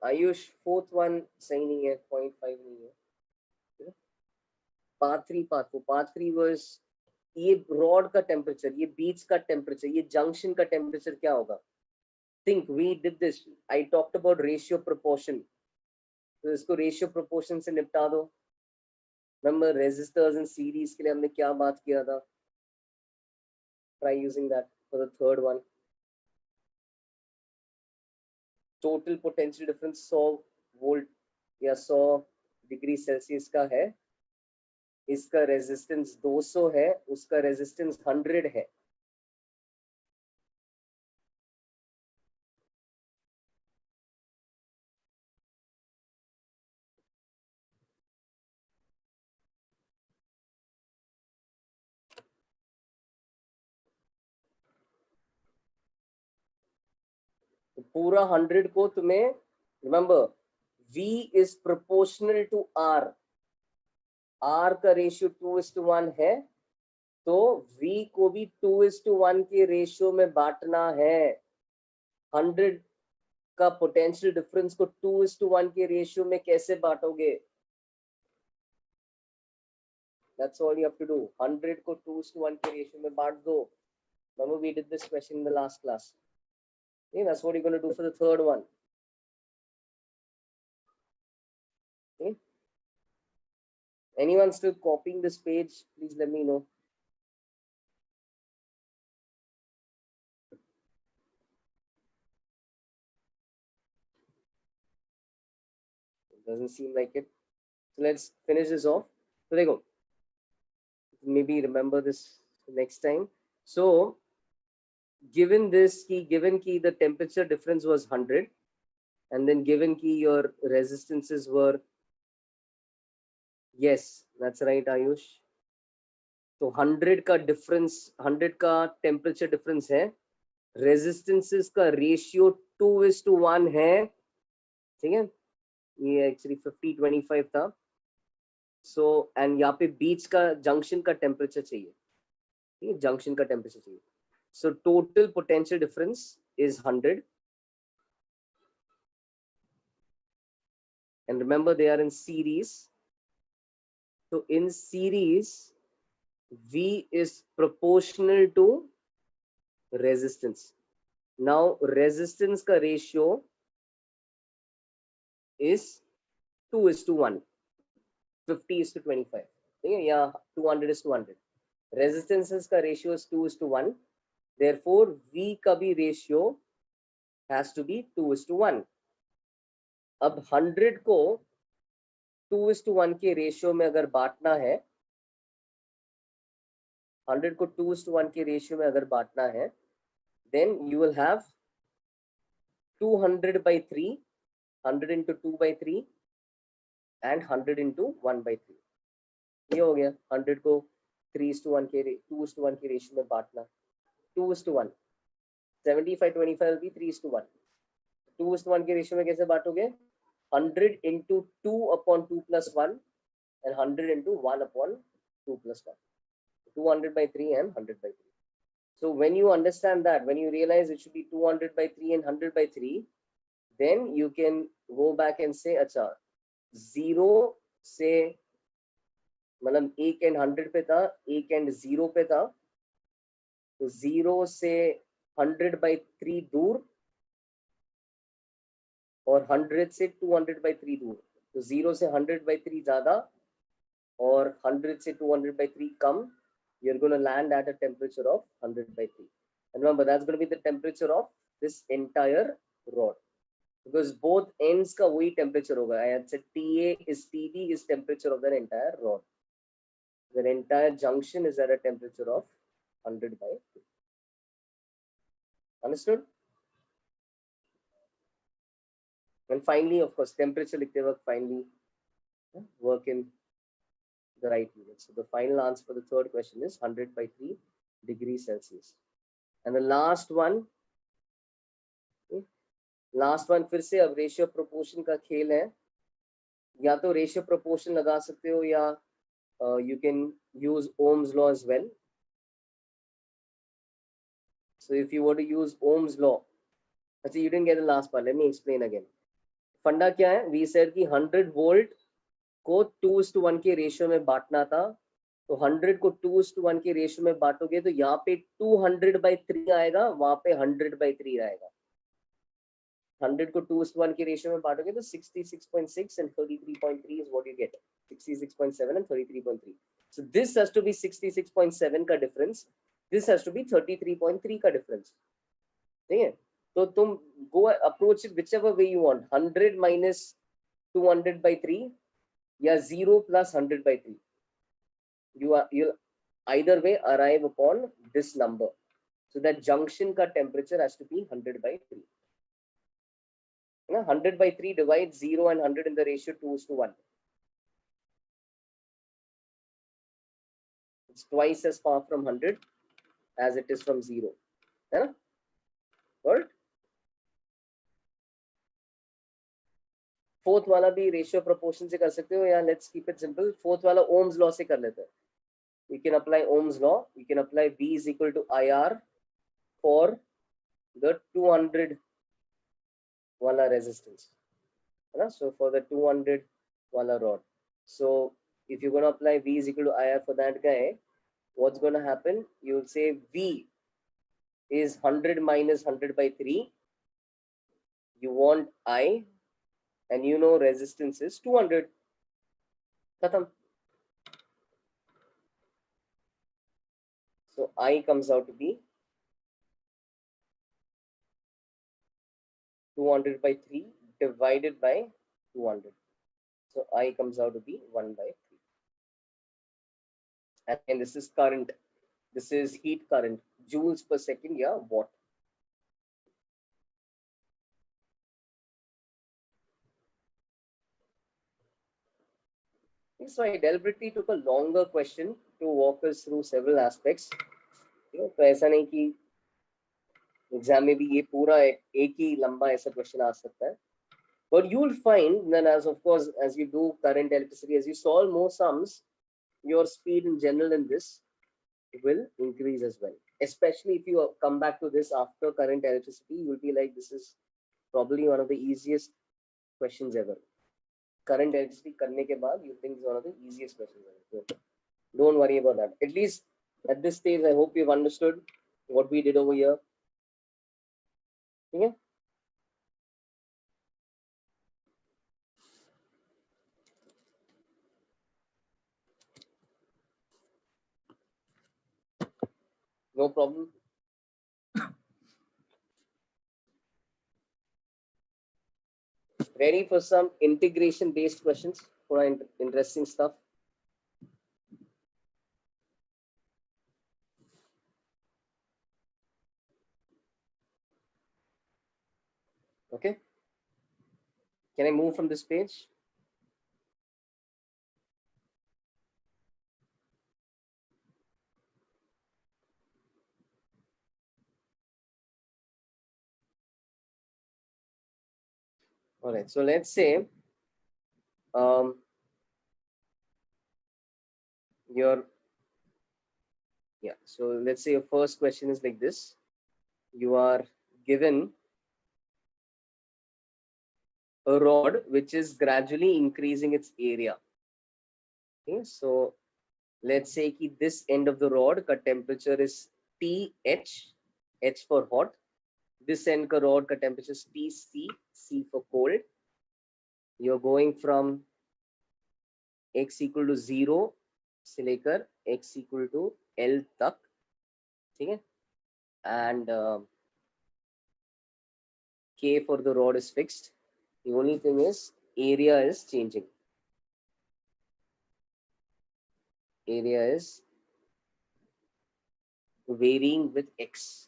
Ayush fourth one सही नहीं है, 0.5 नहीं है. Part 3 was ये rod का temperature, ये बीच का temperature, ये जंक्शन का टेम्परेचर क्या होगा? Think we did this. I talked about ratio proportion. तो इसको रेशियो प्रोपोर्शन से निपटा दो. रिमेंबर रेजिस्टर्स इन सीरीज के लिए हमने क्या बात किया था? Try using that for the third one. Total potential difference 100 volt या 100 डिग्री सेल्सियस का है. इसका रेजिस्टेंस 200 है, उसका रेजिस्टेंस 100 है. तो पूरा 100 को तुम्हें remember V is proportional to R. R का रेशियो 2:1 है, तो V को भी 2:1 के रेशियो में बांटना है. 100 का पोटेंशियल डिफरेंस को 2:1 के रेशियो में कैसे बांटोगे? That's all you have to do. 100 को 2:1 के रेशियो में बांट दो. Remember we did this question in the last class. Okay, that's what you're going to do for the third one. Okay. Anyone still copying this page? Please let me know. It doesn't seem like it. So let's finish this off. So there you go. Maybe remember this next time. So given key the temperature difference was 100, and then given key your resistances were, yes, that's right, Ayush. तो 100 का difference, 100 का temperature difference है, resistances का ratio 2:1 है. ठीक है, ये actually 50-25 था. सो एंड यहाँ पे बीच का जंक्शन का टेम्परेचर चाहिए. ठीक है, जंक्शन का टेम्परेचर चाहिए. So total potential difference is 100. and remember they are in series. So in series, V is proportional to resistance. Now resistance ka ratio is 2:1, 50:25. Yeah, 200:100. Resistances ka ratio is 2:1. Therefore, V ka bhi ratio has to be 2:1. अब 100 को 2:1 के ratio में अगर बांटना है, 100 को 2:1 के ratio में अगर बांटना है, then you will have 200/3, 100 into 2/3 and 100 into 1/3. ये हो गया. 100 को 2:1 के रेशियो में बांटना. 2:1. 75-25 will be 3:1. 2:1 के रेशियो में कैसे बांटोगे? 100 into 2/2 + 1 and 100 into 1 upon 2 plus 1. 200 by 3 and 100 by 3. So when you understand that, when you realize it should be 200 by 3 and 100 by 3, then you can go back and say, अच्छा, 0 से मतलब 1 and 100 पे था, 1 and 0 पे था, तो 0 से 100 by 3 दूर और 100 से 200 by 3 दूर, तो 0 से 100 by 3 ज़्यादा और 100 से 200 by 3 come, you're going to land at a temperature of 100 by 3. And remember, that's going to be the temperature of this entire rod. Because both ends का वही temperature होगा. I had said TA is TB is temperature of the entire rod. The entire junction is at a temperature of 100 by 3. Understood? And finally, of course, temperature लिखते वक्त finally work in the right unit. So the final answer for the third question is 100 by 3 degrees Celsius. And the last one फिर से अब ratio proportion का खेल है. या तो रेशियो प्रोपोर्शन लगा सकते हो या you can use Ohm's law as well. So if you were to use Ohm's law, actually you didn't get the last part. Let me explain again. फंडा क्या है? We said कि 100 वोल्ट को 2:1 के रेशियो में बांटना था. तो 100 को 2:1 के रेशियो में बांटोगे तो यहाँ पे 200 by 3 आएगा, वहां पे 100 by 3 आएगा. 100 को 2:1 के रेशियो में बांटोगे तो 66.6 and 33.3 is what you get. 66.7 and 33.3. So this has to be 66.7 का difference. This has to be 33.3 का difference. ठीक है? तो तुम go approach it whichever way you want. 100 minus 200 by 3 या 0 plus 100 by 3. You'll either way arrive upon this number. So that junction का temperature has to be 100 by 3. 100 by 3 divides 0 and 100 in the ratio 2:1. It's twice as far from 100 as it is from 0. है ना? Right? Fourth वाला भी ratio proportion से कर सकते हो या let's keep it simple. Fourth वाला ओम्स लॉ से कर लेते हैं. You can apply Ohm's law. You can apply V is equal to IR for the 200 wala resistance. So for the 200 wala rod. So if you're going to apply V is equal to IR for that guy, what's going to happen? You'll say V is 100 minus 100 by 3. You want I, and you know resistance is 200. Khatam. So I comes out to be 200 by 3 divided by 200. So I comes out to be 1 by 3. And this is current. This is heat current. Joules per second, yeah, watt. So I deliberately took a longer question to walk us through several aspects. तो ऐसा नहीं कि exam में भी ये पूरा एक ही लंबा ऐसा क्वेश्चन आ सकता है. But you'll find that as you do current electricity, as you solve more sums, your speed in general in this will increase as well. Especially if you come back to this after current electricity, you will be like, this is probably one of the easiest questions ever. Current electricity करने के बाद, you think is one of the easiest questions ever. So don't worry about that. At least at this stage, I hope you've understood what we did over here. Okay? No problem. Ready for some integration based questions for interesting stuff? Okay. Can I move from this page? All right. So let's say your, yeah, so let's say your first question is like this. You are given a rod which is gradually increasing its area. Okay, so let's say कि this end of the rod का temperature is TH, H for hot. This end का rod का temperature is TC, C for cold. You're going from x equal to 0 से लेकर x equal to L तक, ठीक है? And K for the rod is fixed. The only thing is area is changing. Area is varying with x.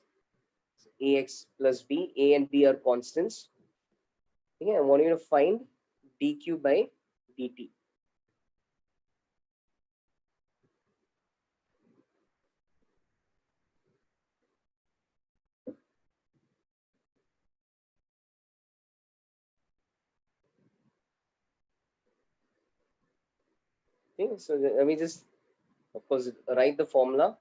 So ax plus b, a and b are constants. Okay, I want you to find dq by dt. Okay, so let me just, of course, write the formula.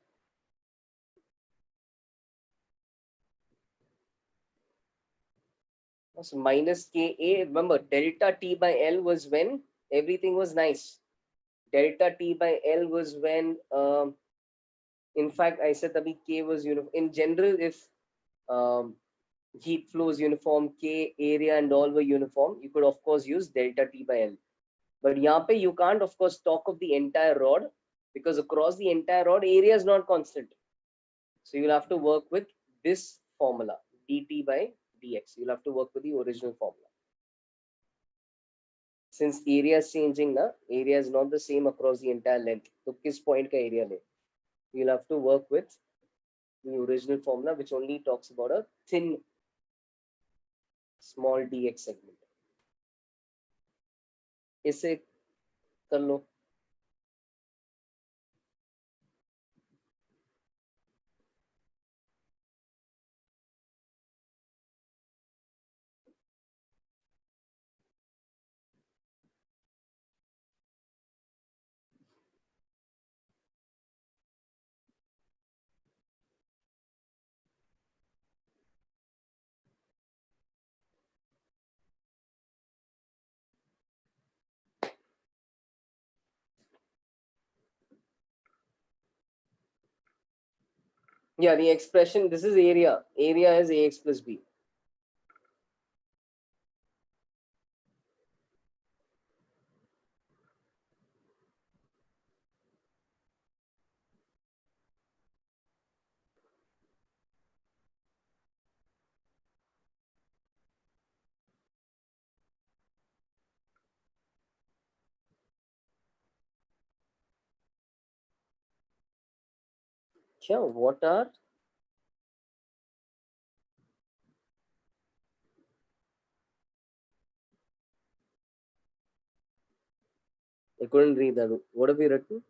So minus ka. Remember, delta t by L was when everything was nice. Delta t by L was when, in fact, I said that k was uniform. In general, if heat flow is uniform, k, area, and all were uniform, you could of course use delta t by L. But यहाँ पे you can't of course talk of the entire rod, because across the entire rod area is not constant. So you'll have to work with this formula, dt by dx. You'll have to work with the original formula. Since area is changing, na, area is not the same across the entire length. So किस point का area ले? You'll have to work with the original formula, which only talks about a thin small dx segment. इसे कर लो. Yeah, the expression, this is area. Area is ax plus b. क्या? What are? I couldn't read that. What have you written?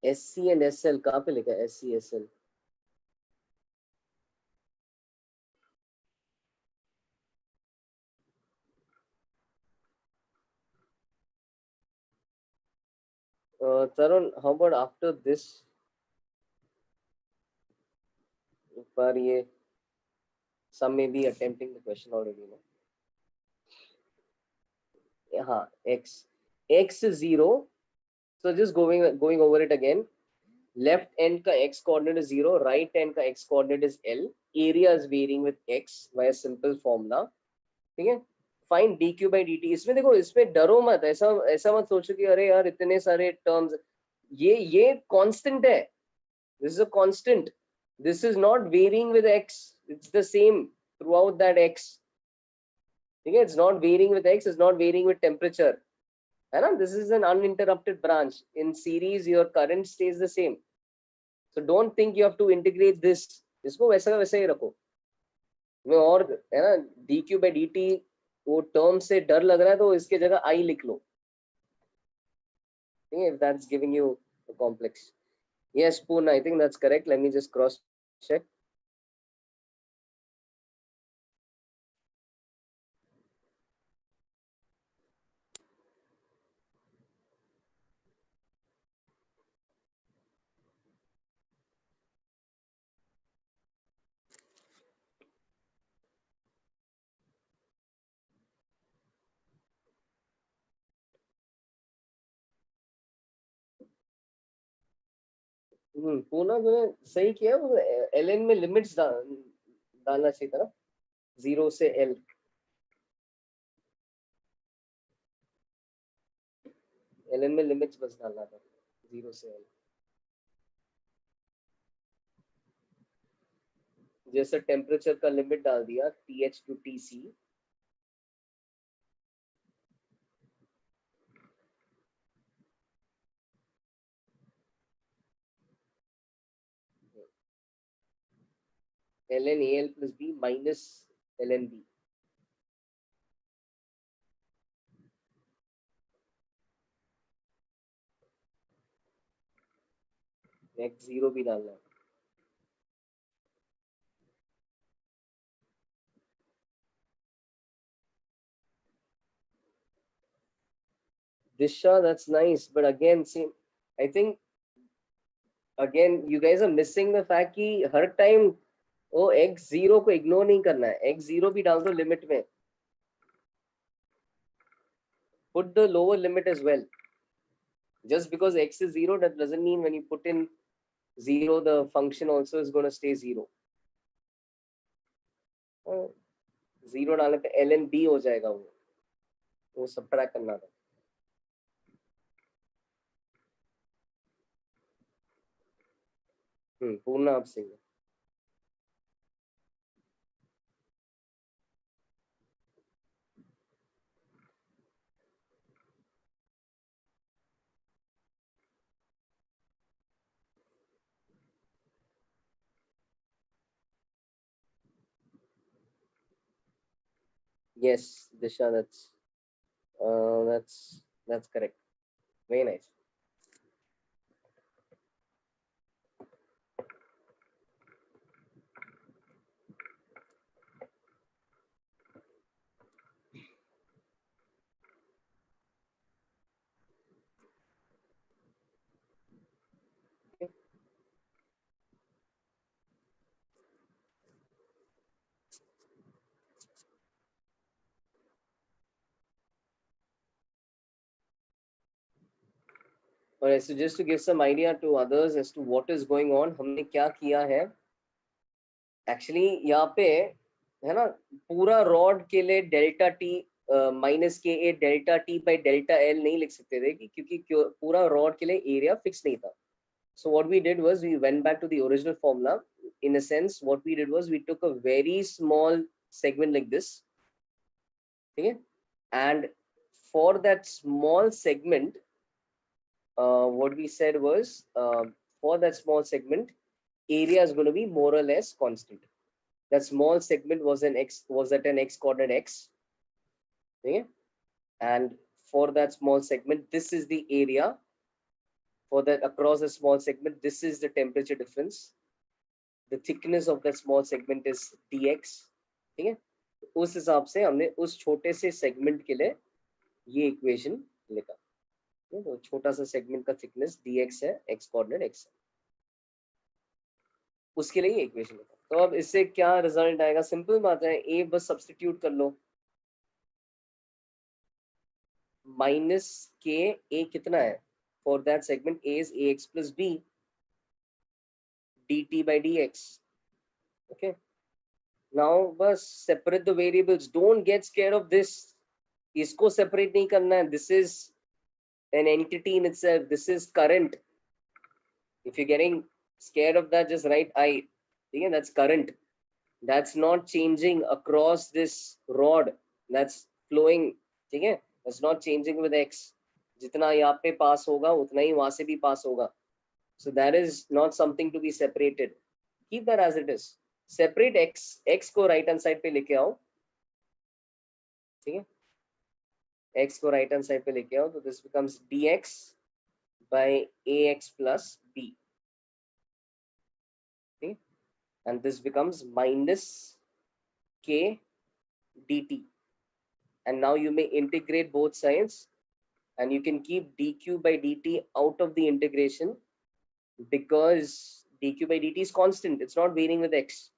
SC and SL कहाँ पे लिखा है? SC SL. Tarun, how about after this? पर ये some may be attempting the question already. No? हाँ, x is 0. So just going over it again. Left end का x coordinate is 0, right end का x coordinate is L. Area is varying with x by a simple formula. ठीक है? Find dq by dt. इसमें देखो, इसमें डरो मत. ऐसा मत सोचो कि अरे यार इतने सारे terms. ये constant है. This is a constant. This is not varying with x. It's the same throughout that x. Okay? It's not varying with x. It's not varying with temperature. And this is an uninterrupted branch. In series, your current stays the same. So don't think you have to integrate this. इसको वैसा वैसा ही रखो. में और है ना, dq by dt वो term से डर लग रहा है तो इसके जगह I लिख लो. If that's giving you a complex. Yes, Poon, I think that's correct. Let me just cross check. Poona तूने सही किया, ln में लिमिट्स डालना चाहिए था ना, 0 से l। ln में लिमिट्स बस डालना था, 0 से l। जैसे टेम्परेचर का लिमिट डाल दिया TH to TC, ln AL plus B minus ln B। Next 0 भी डालना है। Disha, that's nice, but again, see, I think again you guys are missing the fact कि हर टाइम वो x0 को इग्नोर नहीं करना है, x0 भी डाल दो लिमिट में, put the lower limit as well। Just because x is 0, that doesn't mean when you put in 0 the function also is going to stay 0। 0 डालने पे ln b हो जाएगा, वो सबट्रैक्ट करना था। पूर्ण आप सही है। Yes, Disha, that's correct, very nice। और so just to give some idea to others as to what is going on, हमने क्या किया है एक्चुअली यहाँ पे, है ना, पूरा रॉड के लिए delta T minus K A delta T by delta L नहीं लिख सकते थे क्योंकि पूरा रॉड के लिए एरिया फिक्स नहीं था। So what we did was we went back to the original formula। In a sense, what we did was we took a very small segment like this, okay? And for that small segment, what we said was, for that small segment, area is going to be more or less constant। That small segment was at an x coordinate x, okay? And for that small segment, this is the area for that across a small segment, this is the temperature difference, the thickness of that small segment is dx, ठीक है? उस हिसाब से हमने उस छोटे से segment के लिए ये इक्वेशन लिखा, तो छोटा सा सेगमेंट का थिकनेस dx है, x कोऑर्डिनेट x है, उसके लिए ये इक्वेशन लिखा। तो अब इससे क्या रिजल्ट आएगा, सिंपल बात है, a बस सब्स्टिट्यूट कर लो, माइनस के a कितना है, for that segment a is ax plus b dt by dx, okay? Now बस separate the variables, don't get scared of this, इसको separate नहीं करना है, this is an entity in itself, this is current। If you're getting scared of that, just write I, okay? That's current, that's not changing across this rod, that's flowing, ठीक है? That's not changing with x, जितना यहाँ पे पास होगा उतना ही वहां से भी पास होगा, so that is not something to be separated, keep that as it is। separate x को right hand side पे लेके आओ, ठीक है? x को right hand side पे लेके आओ, तो this becomes dx by ax plus b, okay? And this becomes minus k dt, and now you may integrate both sides and you can keep dq by dt out of the integration because dq by dt is constant, it's not varying with x,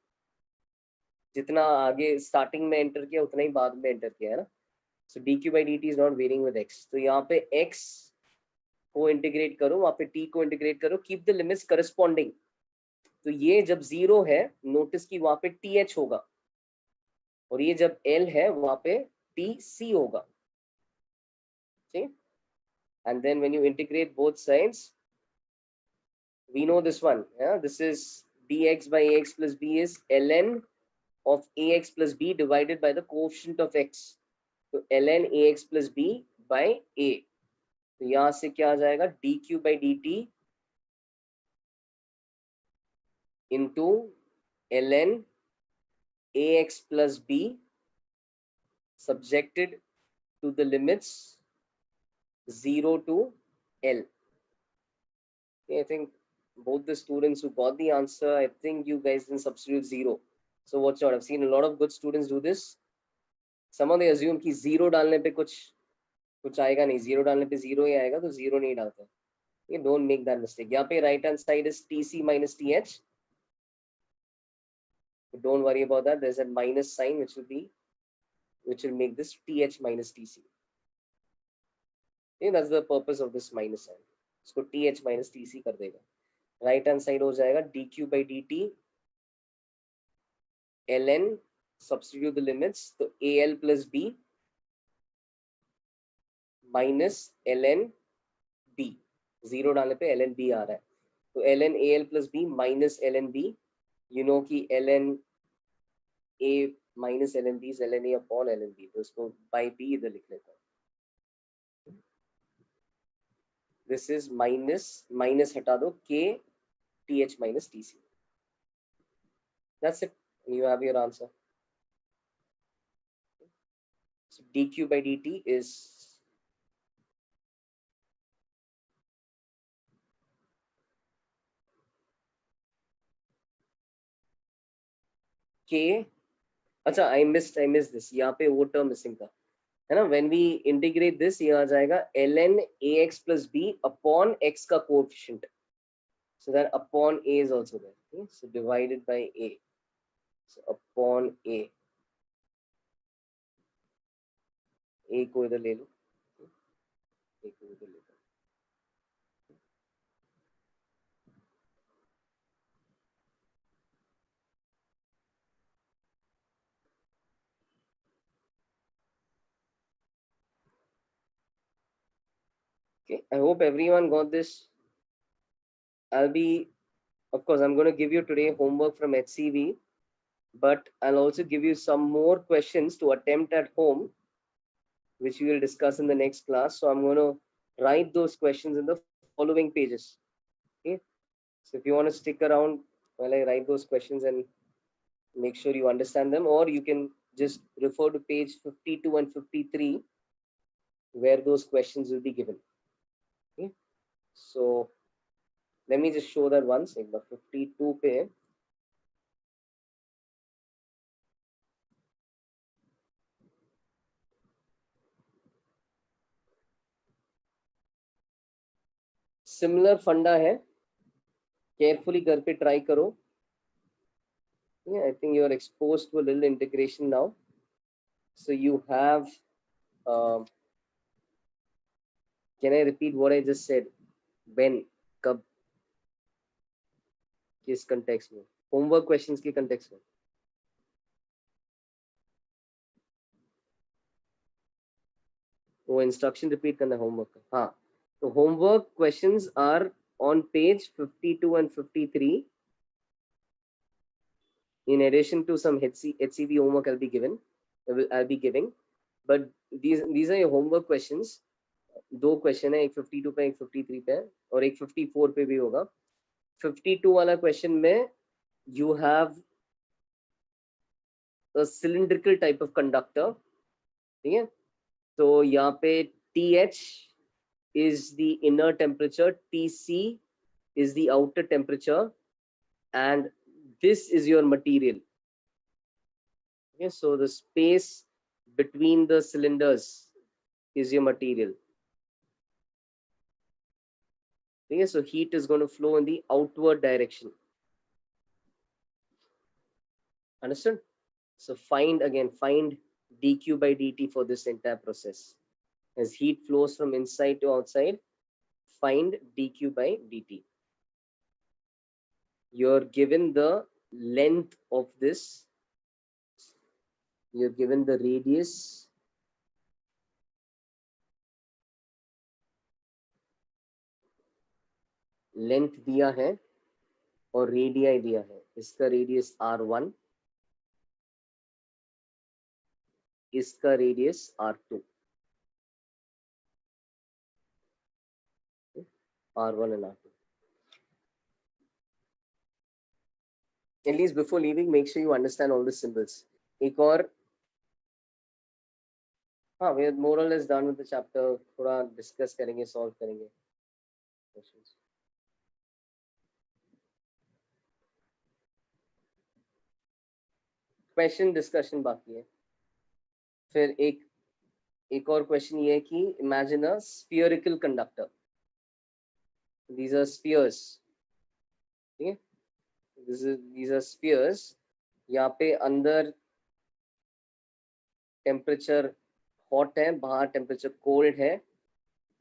जितना आगे starting में enter किया उतना ही बाद में enter किया है ना, so dq by dt is not varying with x, तो यहाँ पे x को इंटीग्रेट करो, वहां पे t को इंटीग्रेट करो, कीप द लिमिट्स करस्पॉन्डिंग। तो ये जब 0 है, नोटिस कि वहां पे th होगा, और ये जब l है वहां पे tc होगा, ठीक। And then when you integrate both sides, we know this one, yeah, this is dx by ax plus b is ln of ax plus b divided by the coefficient of x, तो ln ax plus b by a, तो यहां से क्या आ जाएगा, dq by dt into ln ax plus b subjected to the limits 0 to l. I think both the students who got the answer, I think you guys didn't substitute 0. So watch out, I've seen a lot of good students do this. Some of they assume कि 0 डालने पे कुछ आएगा नहीं, 0 डालने पे 0 ही आएगा, तो 0 नहीं डालते. You don't make that mistake. यहाँ पे right hand side is tc minus th. But don't worry about that. There's a minus sign which will make this th minus tc. Okay, that's the purpose of this minus sign. इसको th minus tc कर देगा. Right hand side हो जाएगा dq by dt ln, substitute the limits, तो al plus b minus ln b, 0 डालने पे ln b आ रहा है, तो ln al plus b minus ln b, you know कि ln a minus ln b is ln a upon ln b, तो इसको by b इधर लिख लेता हूँ. This is minus हटा दो k th minus tc. That's it. You have your answer. So dq by dt is k. अच्छा, I missed this. यहाँ पे वो term missing था, है ना. When we integrate this, ये आ जाएगा ln ax plus b upon x का coefficient. So that upon a is also there. Okay? So divided by a. So upon a. a को इधर ले लो. a को इधर ले लो. Okay, I hope everyone got this. Of course, I'm going to give you today homework from HCV, but I'll also give you some more questions to attempt at home, which we will discuss in the next class. So I'm going to write those questions in the following pages. Okay, so if you want to stick around while I write those questions and make sure you understand them, or you can just refer to page 52 and 53 where those questions will be given. Okay, so let me just show that once. 52 पे similar फंडा है, carefully घर पे try करो. Yeah, I think you are exposed to a little integration now. So you have, can I repeat what I just said? When, कब, किस context में? Homework questions के context में. वो instruction repeat करना homework का. हाँ, तो homework questions are on page 52 and 53. In addition to some HCV homework I'll be giving, but these are your homework questions. दो क्वेश्चन है, एक 52 पे, एक 53 पे, और एक 54 पे भी होगा. 52 वाला क्वेश्चन में you have a cylindrical type of conductor, ठीक है. तो यहाँ पे TH is the inner temperature, TC is the outer temperature, and this is your material. Okay, so the space between the cylinders is your material. Okay, so heat is going to flow in the outward direction. Understood? So find dq by dt for this entire process. As heat flows from inside to outside, find dq by dt. You're given the length of this, you're given the radius, length दिया है और radii दिया है. इसका radius r1, इसका radius r2, r1 and r2. At least before leaving, make sure you understand all the symbols. एक और, हाँ, we are more or less done with the chapter. थोड़ा discuss करेंगे, solve करेंगे questions. क्वेश्चन डिस्कशन बाकी है. फिर एक और क्वेश्चन ये है कि imagine a spherical conductor. These are spheres. ठीक है, दीज आर स्फीयर्स. यहाँ पे अंदर टेम्परेचर हॉट है, बाहर टेम्परेचर कोल्ड है,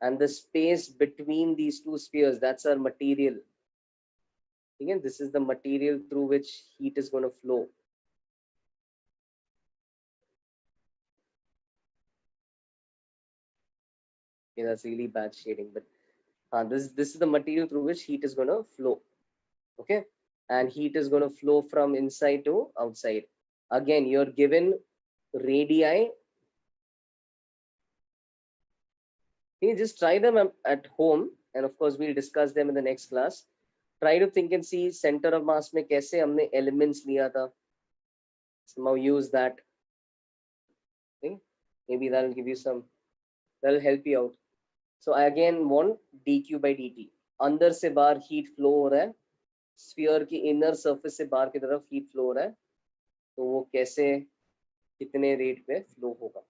and the space between these two spheres, that's our material. ठीक है, this is the material through which heat is going to flow. Okay, that's really bad shading, but this is the material through which heat is going to flow. Okay, and heat is going to flow from inside to outside. Again, you're given radii. You just try them at home, and of course we'll discuss them in the next class. Try to think and see center of mass में कैसे हमने elements लिया था. Somehow use that. Okay? Maybe that'll give you some, that'll help you out. So I again want dq by dt. अंदर से बाहर heat flow हो रहा है, स्फीयर की इनर सरफेस से बाहर की तरफ हीट फ्लो हो रहा है, तो वो कैसे, कितने रेट पे फ्लो होगा.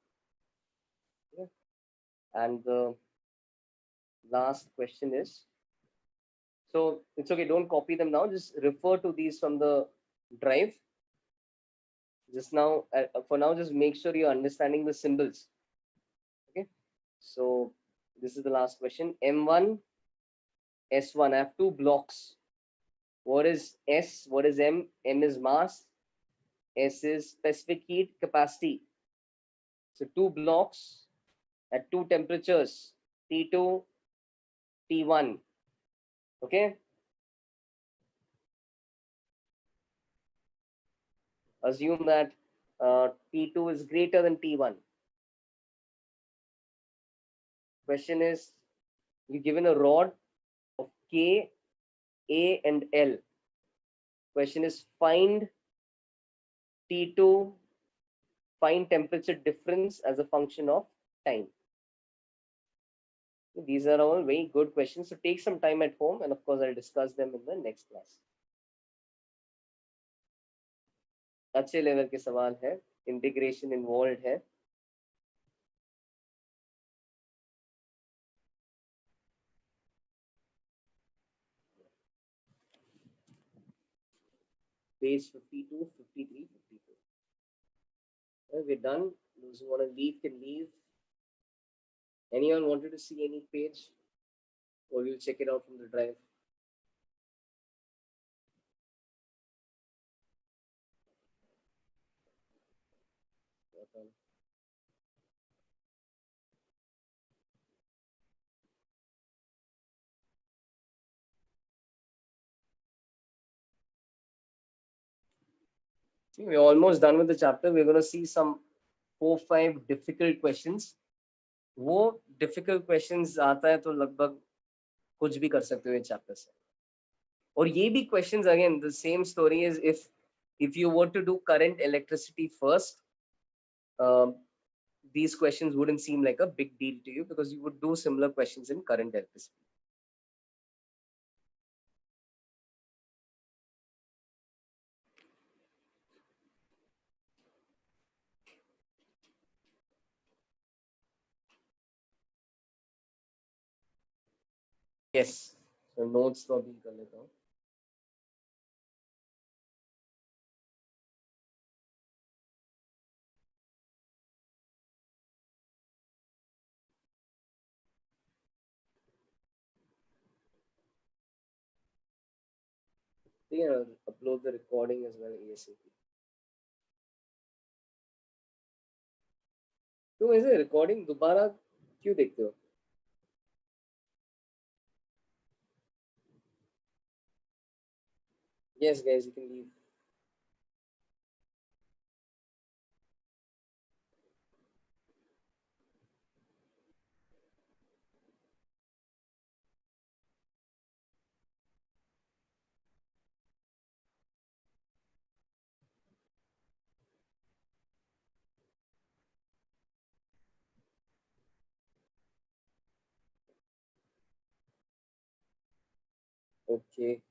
And the last question is, so it's okay, don't copy them now, just refer to these from the drive. Just now, for now, just make sure you're understanding the symbols. Okay, so this is the last question. M1 S1, I have two blocks. What is S, what is M? M is mass, S is specific heat capacity. So two blocks at two temperatures, T2, T1. Okay, assume that T2 is greater than T1. Question is, you're given a rod of K, A and L. Question is, find T2, find temperature difference as a function of time. These are all very good questions, so take some time at home, and of course I'll discuss them in the next class. अच्छे level के सवाल है, integration involve है. Page 52, 53, 54. Well, we're done. Those who want to leave can leave. Anyone wanted to see any page, or you'll check it out from the drive? See, we're almost done with the chapter. We're going to see some 4-5 difficult questions. वो difficult questions आता है तो लगभग कुछ भी कर सकते हो ये chapter से. और ये भी questions, again the same story is, if you were to do current electricity first, these questions wouldn't seem like a big deal to you because you would do similar questions in current electricity. Yes, so notes तो अभी कर लेता हूँ. ठीक है, upload the recording as well ASAP. क्यों ऐसे recording दोबारा क्यों देखते हो? Yes, guys, you can leave. Okay.